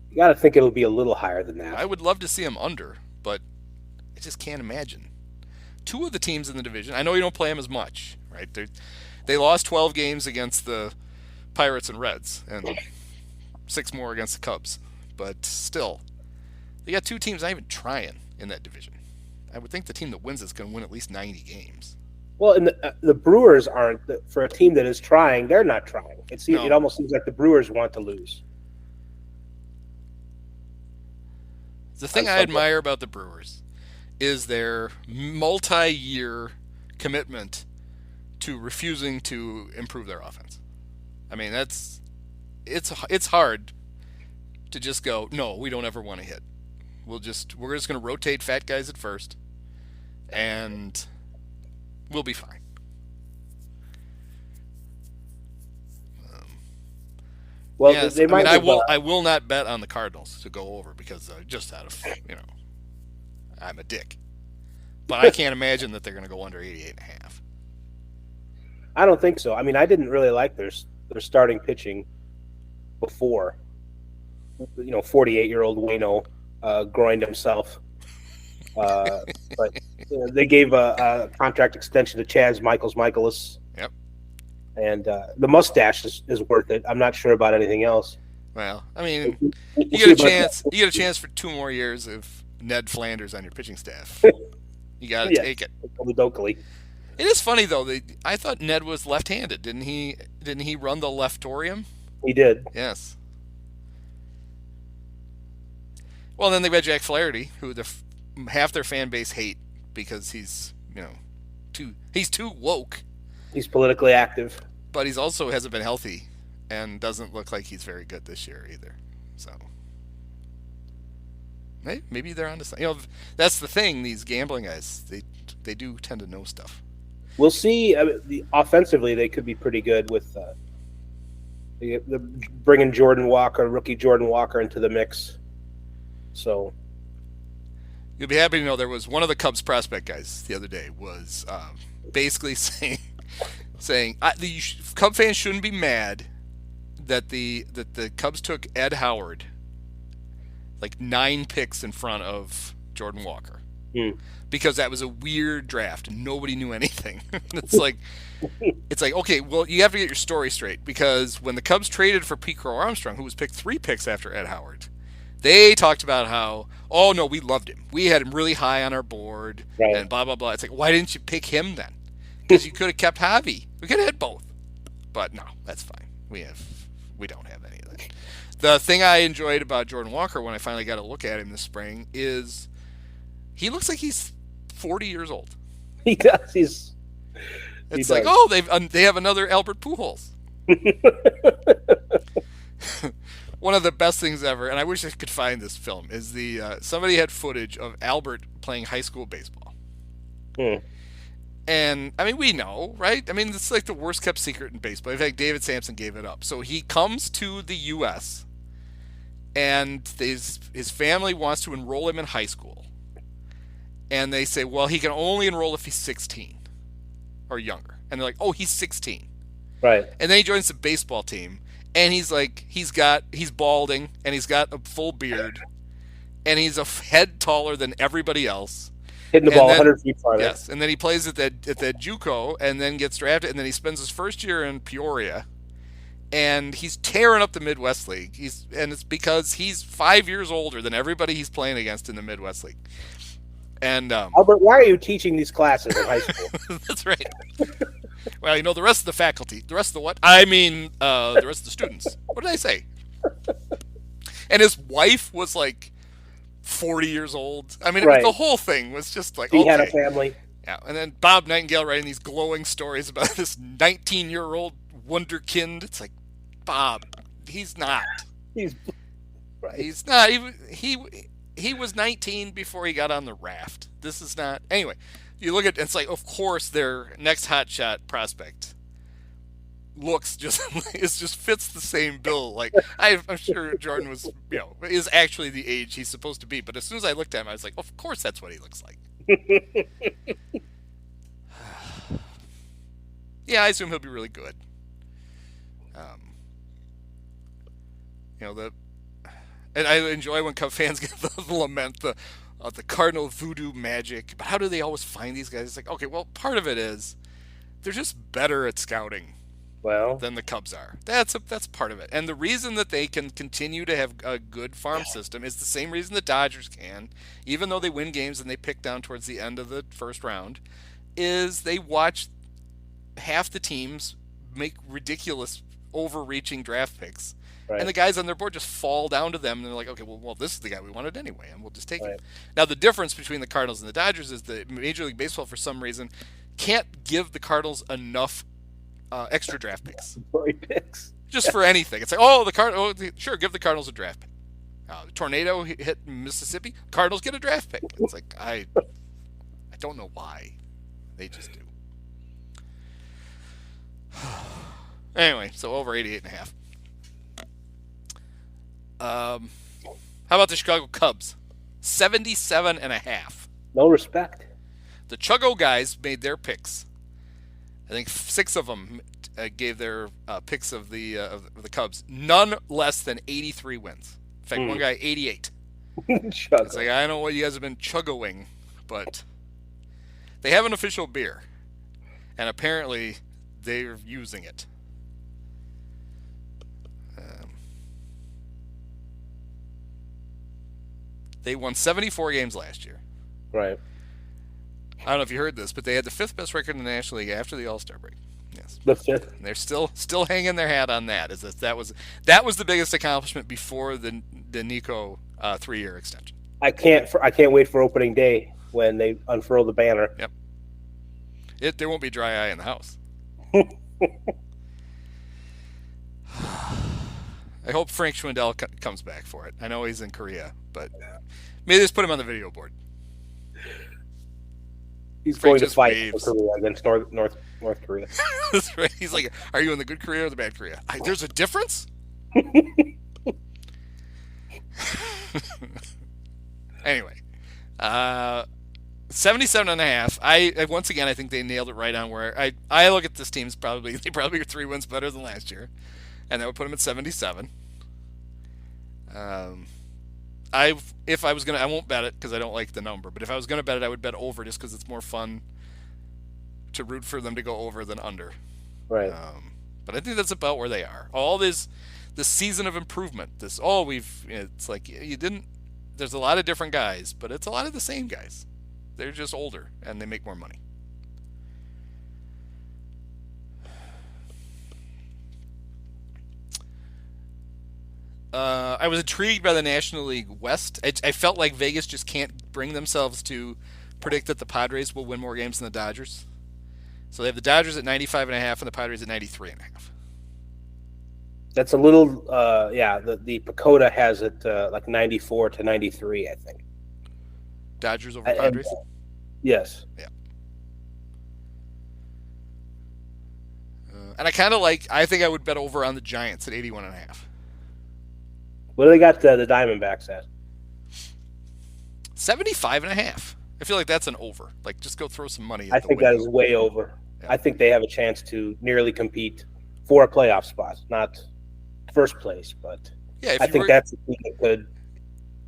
You got to think it'll be a little higher than that. I would love to see them under, but I just can't imagine. Two of the teams in the division, I know you don't play them as much, right? They lost 12 games against the Pirates and Reds, and 6 more against the Cubs. But still, they got 2 teams not even trying in that division. I would think the team that wins is going to win at least 90 games. Well, and the Brewers aren't, for a team that is trying, they're not trying. It almost seems like the Brewers want to lose. The thing I admire about the Brewers is their multi-year commitment to refusing to improve their offense. I mean, it's hard to just go, no, we don't ever want to hit. We're just going to rotate fat guys at first, and we'll be fine. Well, yes, they might. I will not bet on the Cardinals to go over because just out of I'm a dick. But I can't imagine that they're going to go under 88.5. I don't think so. I mean, I didn't really like their starting pitching before. 48-year-old Waino groined himself. But they gave a contract extension to Chaz Michaelis. Yep. And the mustache is worth it. I'm not sure about anything else. Well, I mean, you get a chance. You get a chance for 2 more years of Ned Flanders on your pitching staff. You got to take it. It is funny though. I thought Ned was left-handed. Didn't he run the leftorium? He did. Yes. Well, then they got Jack Flaherty, who half their fan base hate because he's too woke. He's politically active, but he's also hasn't been healthy and doesn't look like he's very good this year either. So maybe they're onto something. That's the thing. These gambling guys, they do tend to know stuff. We'll see. Offensively, they could be pretty good with bringing rookie Jordan Walker into the mix. So you'll be happy to know there was one of the Cubs prospect guys the other day was basically saying the Cub fans shouldn't be mad that the Cubs took Ed Howard like 9 picks in front of Jordan Walker because that was a weird draft and nobody knew anything. It's like okay, well, you have to get your story straight because when the Cubs traded for Pete Crow Armstrong, who was picked 3 picks after Ed Howard, they talked about how, oh no, we loved him, we had him really high on our board, and blah blah blah. It's like, why didn't you pick him then? Because you could have kept Javi. We could have had both. But no, that's fine. We don't have any of that. The thing I enjoyed about Jordan Walker when I finally got to look at him this spring is he looks like he's 40 years old. He does. It's like, oh, they have another Albert Pujols. One of the best things ever, and I wish I could find this film, is somebody had footage of Albert playing high school baseball. And, I mean, we know, right? I mean, it's like the worst kept secret in baseball. In fact, David Sampson gave it up. So he comes to the U.S., and his family wants to enroll him in high school. And they say, well, he can only enroll if he's 16 or younger. And they're like, oh, he's 16. Right. And then he joins the baseball team, and he's balding, and he's got a full beard, and he's a head taller than everybody else. Hitting the ball 100 feet farther. Yes, and then he plays at that JUCO, and then gets drafted, and then he spends his first year in Peoria, and he's tearing up the Midwest League. And it's because he's 5 years older than everybody he's playing against in the Midwest League. And Albert, why are you teaching these classes in high school? That's right. Well, the rest of the faculty, the rest of the what? I mean, the rest of the students. What did I say? And his wife was like 40 years old. I mean, the whole thing was just like, he had a family. Yeah, and then Bob Nightingale writing these glowing stories about this 19-year-old wonderkind. It's like, Bob, he's not. He's not. He was 19 before he got on the raft. This is not. Anyway, you look at it's like, of course, their next hotshot prospect just fits the same bill. Like I'm sure Jordan was, is actually the age he's supposed to be. But as soon as I looked at him, I was like, of course, that's what he looks like. Yeah, I assume he'll be really good. And I enjoy when Cub fans get the lament, the Cardinal voodoo magic. But how do they always find these guys? It's like, okay, well, part of it is they're just better at scouting than the Cubs are. That's part of it. And the reason that they can continue to have a good farm system is the same reason the Dodgers can, even though they win games and they pick down towards the end of the first round, is they watch half the teams make ridiculous, overreaching draft picks. Right. And the guys on their board just fall down to them, and they're like, okay, well, this is the guy we wanted anyway, and we'll just take it. Now, the difference between the Cardinals and the Dodgers is that Major League Baseball, for some reason, can't give the Cardinals enough extra draft picks. Just for anything. It's like, sure, give the Cardinals a draft pick. The tornado hit Mississippi, Cardinals get a draft pick. It's like, I don't know why. They just do. Anyway, so over 88.5. How about the Chicago Cubs? 77.5. No respect. The Chuggo guys made their picks. I think 6 of them gave their picks of the Cubs. None less than 83 wins. In fact, one guy 88. It's like, I don't know what you guys have been chuggoing, but they have an official beer, and apparently they're using it. They won 74 games last year. Right. I don't know if you heard this, but they had the 5th best record in the National League after the All-Star break. Yes. The 5th. And they're still hanging their hat on that. That was the biggest accomplishment before the Nico 3-year extension. I can't wait for opening day when they unfurl the banner. Yep. There won't be dry eye in the house. I hope Frank Schwindel comes back for it. I know he's in Korea, but maybe just put him on the video board. He's going to fight for Korea against North Korea. That's right. He's like, are you in the good Korea or the bad Korea? There's a difference? Anyway, 77.5. I once again, I think they nailed it right on where I look at this team as they probably are 3 wins better than last year. And that would put him at 77. If I was gonna, I won't bet it because I don't like the number. But if I was gonna bet it, I would bet over just because it's more fun to root for them to go over than under. Right. But I think that's about where they are. All this season of improvement. It's like you didn't. There's a lot of different guys, but it's a lot of the same guys. They're just older and they make more money. I was intrigued by the National League West. I felt like Vegas just can't bring themselves to predict that the Padres will win more games than the Dodgers. So they have the Dodgers at 95.5 and the Padres at 93.5. That's a little, yeah. The Pacoda has it like 94 to 93, I think. Dodgers over And, Padres? yes. Yeah. And I think I would bet over on the Giants at 81.5. What do they got the Diamondbacks at? 75.5. I feel like that's an over. Like, just go throw some money. I think that is way over. Yeah. I think they have a chance to nearly compete for a playoff spot, not first place, but yeah, I think that's a team that could.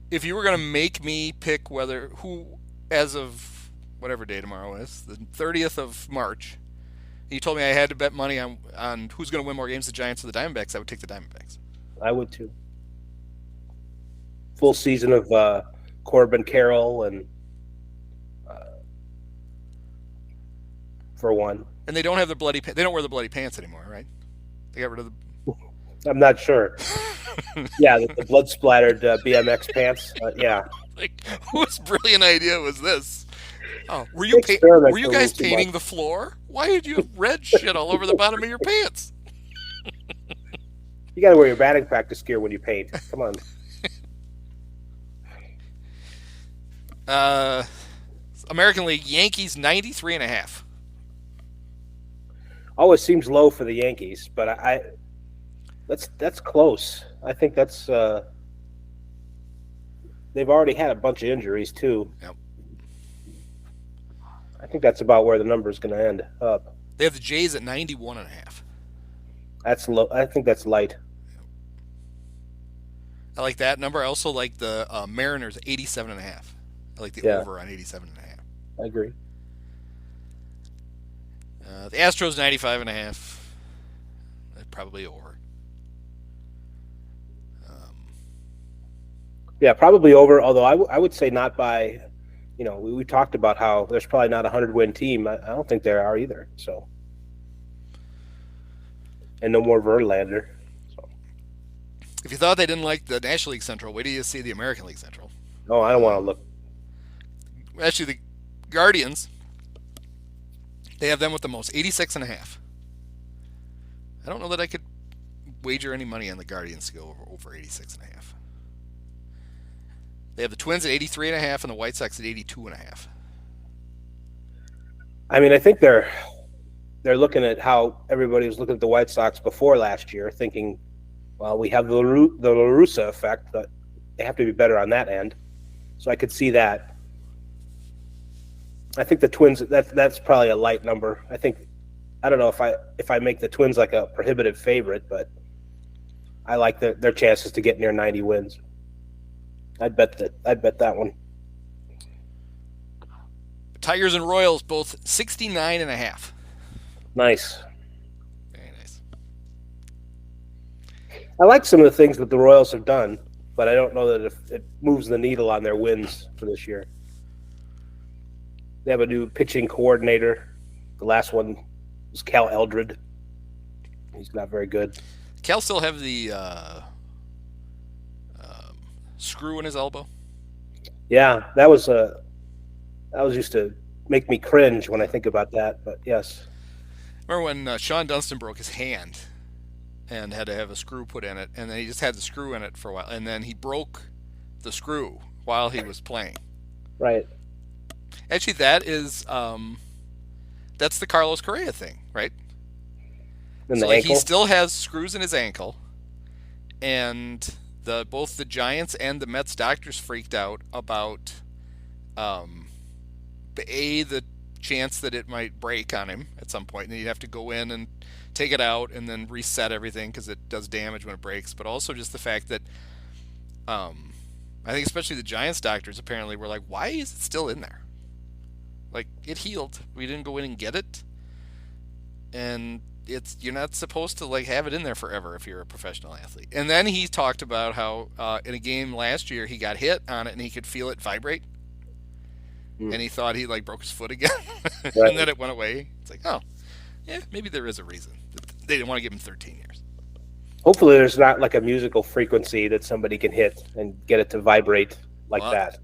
If you were going to make me pick who, as of whatever day tomorrow is, the 30th of March, you told me I had to bet money on who's going to win more games, the Giants or the Diamondbacks, I would take the Diamondbacks. I would too. Full season of Corbin Carroll and for one. And they don't have they don't wear the bloody pants anymore, right? They got rid of the. I'm not sure. Yeah, the blood splattered BMX pants. Yeah. Like, whose brilliant idea was this? Oh, were you guys painting the floor? Why did you have red shit all over the bottom of your pants? You got to wear your batting practice gear when you paint. Come on. American League Yankees 93.5. Always seems low for the Yankees, but that's close. I think that's they've already had a bunch of injuries too. Yep. I think that's about where the number is going to end up. They have the Jays at 91.5. That's low. I think that's light. I like that number. I also like the Mariners 87.5. I like the over on 87.5. I agree. The Astros 95.5. Probably over. Yeah, probably over. Although I would say not by, we talked about how there's probably not a 100-win team. I don't think there are either. So, and no more Verlander. So, if you thought they didn't like the National League Central, wait till you see the American League Central. No, I don't want to look. Actually, the Guardians, they have them with the most, 86.5. I don't know that I could wager any money on the Guardians to go over 86.5. They have the Twins at 83.5 and the White Sox at 82.5. I mean, I think they're looking at how everybody was looking at the White Sox before last year, thinking, well, we have the La Russa effect, but they have to be better on that end. So I could see that. I think the Twins, that's probably a light number. I don't know if I make the Twins like a prohibitive favorite, but I like their chances to get near 90 wins. I'd bet that one. Tigers and Royals both 69.5. Nice. Very nice. I like some of the things that the Royals have done, but I don't know that if it moves the needle on their wins for this year. They have a new pitching coordinator. The last one was Cal Eldred. He's not very good. Cal still have the screw in his elbow? Yeah, that was used to make me cringe when I think about that. But yes. Remember when Sean Dunston broke his hand and had to have a screw put in it, and then he just had the screw in it for a while, and then he broke the screw while he was playing. Right. Actually, that is that's the Carlos Correa thing, right? In the ankle? He still has screws in his ankle, and both the Giants and the Mets doctors freaked out about the chance that it might break on him at some point, and you'd have to go in and take it out and then reset everything because it does damage when it breaks. But also just the fact that I think especially the Giants doctors apparently were like, why is it still in there? Like, it healed. We didn't go in and get it. And you're not supposed to like have it in there forever if you're a professional athlete. And then he talked about how in a game last year he got hit on it and he could feel it vibrate. And he thought he like broke his foot again. Right. And then it went away. It's like, oh, yeah, maybe there is a reason. They didn't want to give him 13 years. Hopefully, there's not like a musical frequency that somebody can hit and get it to vibrate like Well, that.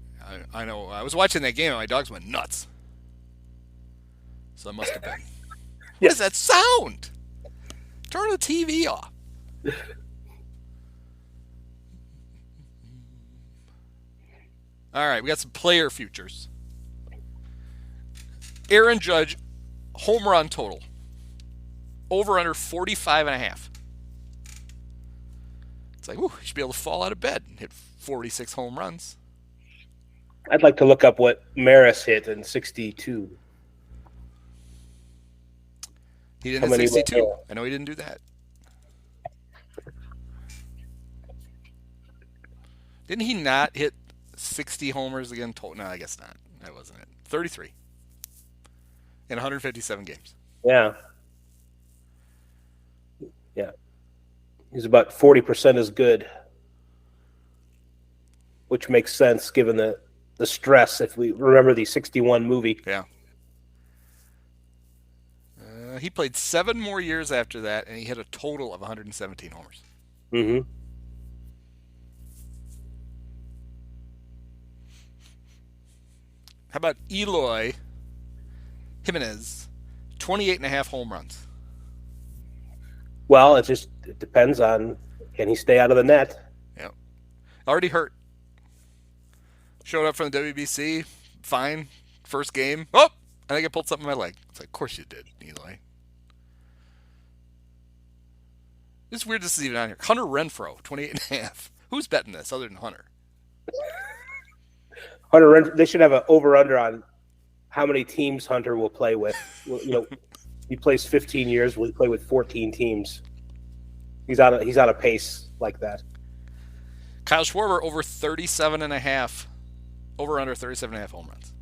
I know. I was watching that game and my dogs went nuts. So it must have been. What is that sound? Turn the TV off. All right, we got some player futures. Aaron Judge, home run total. Over under 45.5. It's like, ooh, he should be able to fall out of bed and hit 46 home runs. I'd like to look up what Maris hit in 62. He didn't hit 62. I know he didn't do that. Didn't he not hit 60 homers again? No, I guess not. That wasn't it. 33 in 157 games. Yeah. Yeah. He's about 40% as good, which makes sense given the stress if we remember the 61 movie. Yeah. He played 7 more years after that, and he hit a total of 117 homers. Mm-hmm. How about Eloy Jimenez? 28.5 home runs. Well, it depends on, can he stay out of the net? Yeah. Already hurt. Showed up from the WBC. Fine. First game. Oh! I think I pulled something in my leg. It's like, of course you did, Eloy. It's weird this is even on here. Hunter Renfroe, 28.5. Who's betting this other than Hunter? Hunter Renfroe, they should have an over-under on how many teams Hunter will play with. He plays 15 years. Will he play with 14 teams? He's on a pace like that. Kyle Schwarber over 37.5. Over under 37.5 home runs.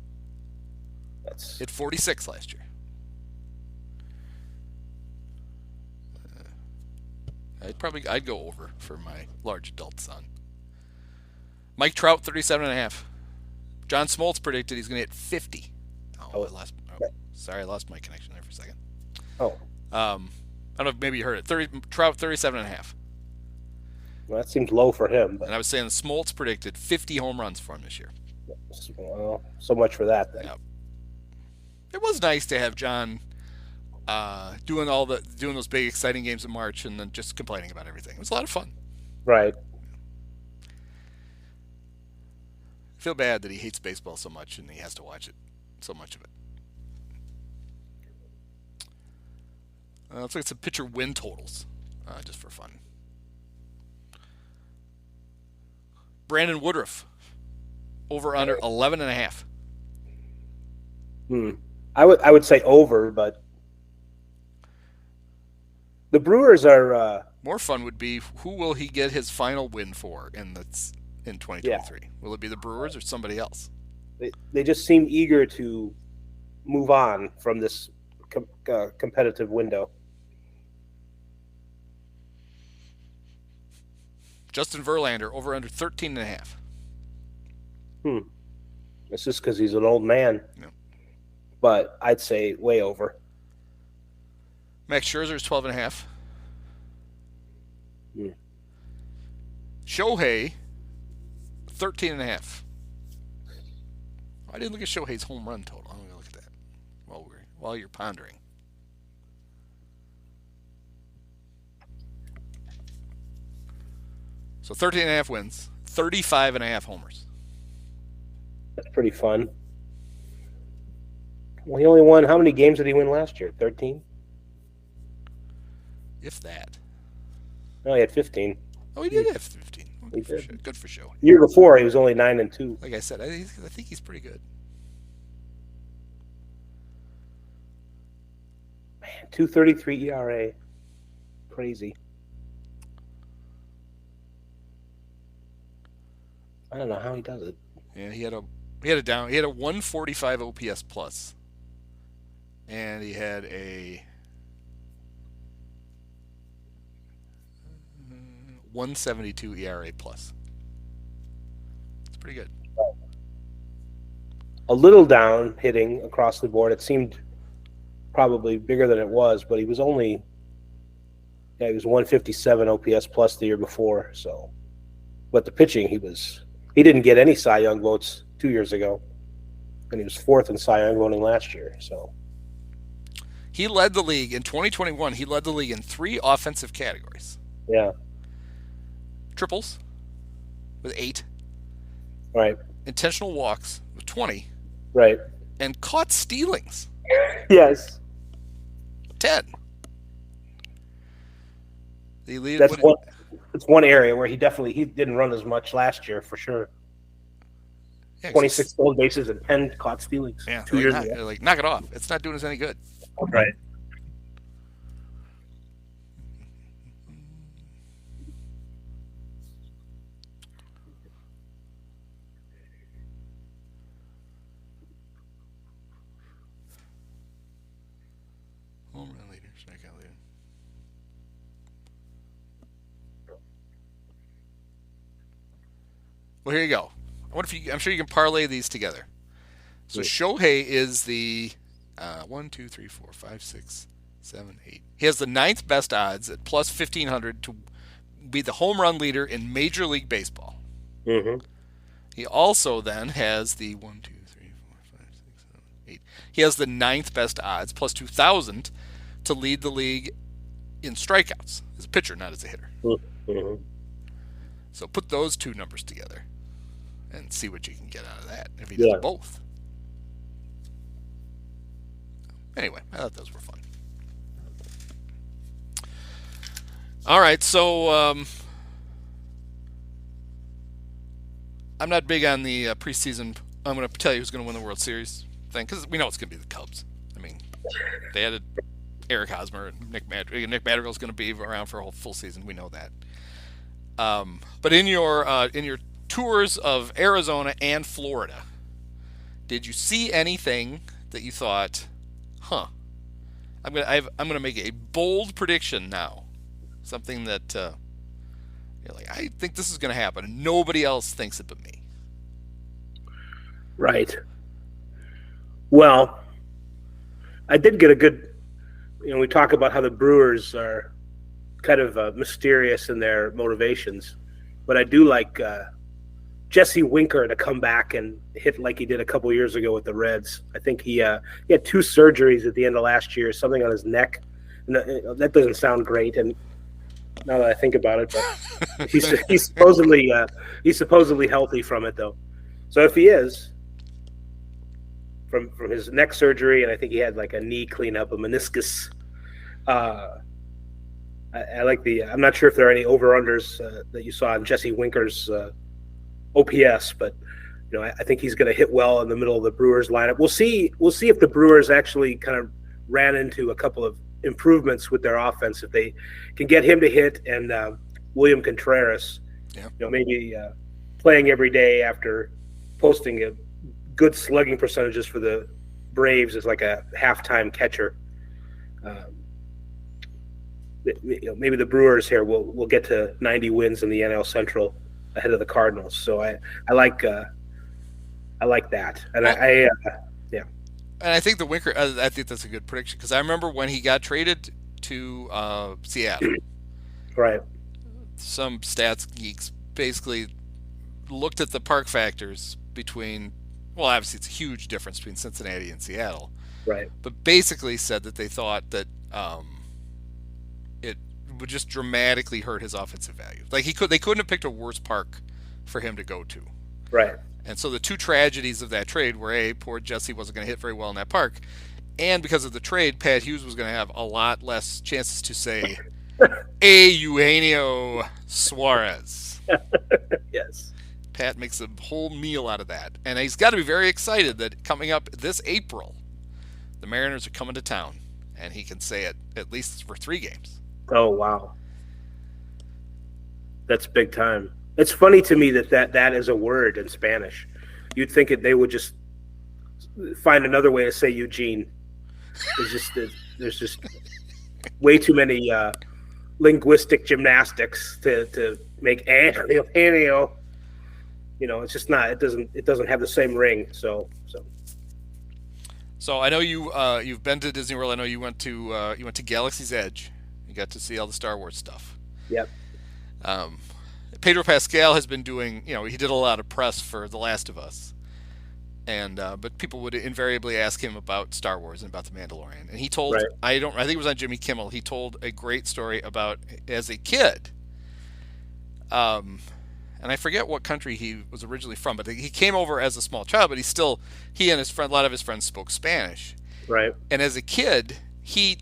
Hit 46 last year. I'd go over for my large adult son. Mike Trout 37.5. John Smoltz predicted he's going to hit 50. Sorry, I lost my connection there for a second. I don't know if maybe you heard it. Trout 37.5. Well, that seems low for him. But... And I was saying Smoltz predicted 50 home runs for him this year. Well, so much for that then. Yep. It was nice to have John doing those big exciting games in March and then just complaining about everything. It was a lot of fun. Right. I feel bad that he hates baseball so much and he has to watch it, so much of it. Let's look at some pitcher win totals, just for fun. Brandon Woodruff, over under 11.5. I would say over, but the Brewers are more fun. Would be who will he get his final win for in 2023? Yeah. Will it be the Brewers or somebody else? They just seem eager to move on from this competitive window. Justin Verlander over under 13.5. It's just because he's an old man. Yeah. But I'd say way over. Max Scherzer is 12.5. Shohei, 13.5. I didn't look at Shohei's home run total. I'm going to look at that while you're pondering. So 13.5 wins, 35.5 homers. That's pretty fun. Well, he only won, how many games did he win last year? 13? If that. No, he had 15. Oh, he did have 15. He did. Good for Shohei. The year before, he was only 9-2. Like I said, I think he's pretty good. Man, 2.33 ERA. Crazy. I don't know how he does it. Yeah, he had a 145 OPS plus, and he had a 172 ERA plus. It's pretty good. A little down hitting across the board. It seemed probably bigger than it was, but he was only Yeah, he was 157 OPS plus the year before. So, but the pitching, he didn't get any Cy Young votes 2 years ago, and he was fourth in Cy Young voting last year. So He led the league in 2021. He led the league in 3 offensive categories: yeah, triples with 8, right, intentional walks with 20, right, and caught stealings yes. 10. The lead. That's one. It's one area where he didn't run as much last year for sure. Yeah, 26 stolen bases and 10 caught stealings. Yeah, 2 years ago. they're like, knock it off. It's not doing us any good. Right. Home run leader, strikeout leader. Well, here you go. I'm sure you can parlay these together. So Shohei is the 1, 2, 3, 4, 5, 6, 7, 8. He has the 9th best odds at plus 1,500 to be the home run leader in Major League Baseball. Mm-hmm. He also then has the 1, 2, 3, 4, 5, 6, 7, 8. He has the 9th best odds, plus 2,000, to lead the league in strikeouts as a pitcher, not as a hitter. Mm-hmm. So put those two numbers together and see what you can get out of that if he does both. Anyway, I thought those were fun. All right, so I'm not big on the preseason. I'm going to tell you who's going to win the World Series thing because we know it's going to be the Cubs. I mean, they added Eric Hosmer and Nick Madrigal. Nick Madrigal is going to be around for a whole full season. We know that. But in your tours of Arizona and Florida, did you see anything that you thought, I'm gonna make a bold prediction now, something that you're like, I think this is gonna happen, and nobody else thinks it but me. Right. Well, I did get a good. We talk about how the Brewers are kind of mysterious in their motivations, but I do like Jesse Winker to come back and hit like he did a couple years ago with the Reds. I think he had 2 surgeries at the end of last year, something on his neck. And that doesn't sound great, and now that I think about it, but he's supposedly healthy from it though. So if he is from his neck surgery, and I think he had like a knee cleanup, a meniscus. I like I'm not sure if there are any over-unders that you saw in Jesse Winker's OPS, but I think he's going to hit well in the middle of the Brewers lineup. We'll see if the Brewers actually kind of ran into a couple of improvements with their offense. If they can get him to hit and William Contreras, maybe playing every day after posting a good slugging percentages for the Braves as like a halftime catcher. Maybe the Brewers here will get to 90 wins in the NL Central ahead of the Cardinals. So I like that, and And I think the Winker, I think that's a good prediction because I remember when he got traded to Seattle. Right. Some stats geeks basically looked at the park factors between. Well, obviously it's a huge difference between Cincinnati and Seattle. Right. But basically said that they thought that it would just dramatically hurt his offensive value. Like they couldn't have picked a worse park for him to go to. Right. And so the two tragedies of that trade were poor Jesse wasn't going to hit very well in that park, and because of the trade, Pat Hughes was going to have a lot less chances to say, Eugenio Suarez. Yes. Pat makes a whole meal out of that. And he's got to be very excited that coming up this April, the Mariners are coming to town. And he can say it at least for 3 games. Oh, wow. That's big time. It's funny to me that is a word in Spanish. You'd think they would just find another way to say Eugene. There's just way too many linguistic gymnastics to make Eugenio. It's just not. It doesn't have the same ring. So I know you've been to Disney World. I know you went to Galaxy's Edge. You got to see all the Star Wars stuff. Yep. Pedro Pascal has been doing, he did a lot of press for The Last of Us. And but people would invariably ask him about Star Wars and about The Mandalorian. And he told, Right. I think it was on Jimmy Kimmel, he told a great story about, as a kid, and I forget what country he was originally from, but he came over as a small child, but he and a lot of his friends spoke Spanish. Right. And as a kid, he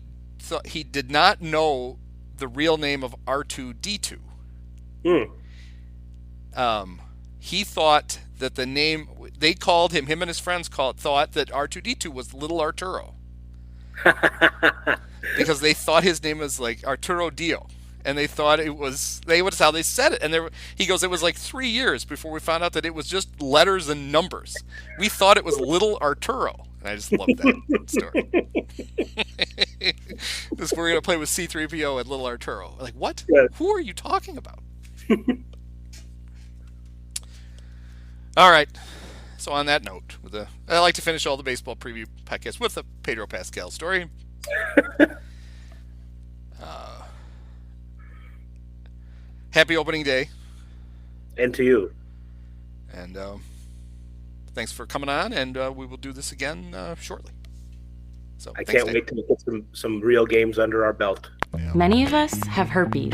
did not know the real name of R2-D2. He thought that the name they called him and his friends thought that R2-D2 was Little Arturo, because they thought his name was like Arturo Dio, and they thought it was how they said it. And he goes, it was like 3 years before we found out that it was just letters and numbers. We thought it was Little Arturo, and I just love that story. Because we're gonna play with C-3PO and Little Arturo. Like, what? Yes. Who are you talking about? All right. So on that note, I like to finish all the baseball preview podcasts with a Pedro Pascal story. Happy opening day. And to you. And thanks for coming on, and we will do this again shortly. So I can't wait to get some real games under our belt. Many of us have herpes.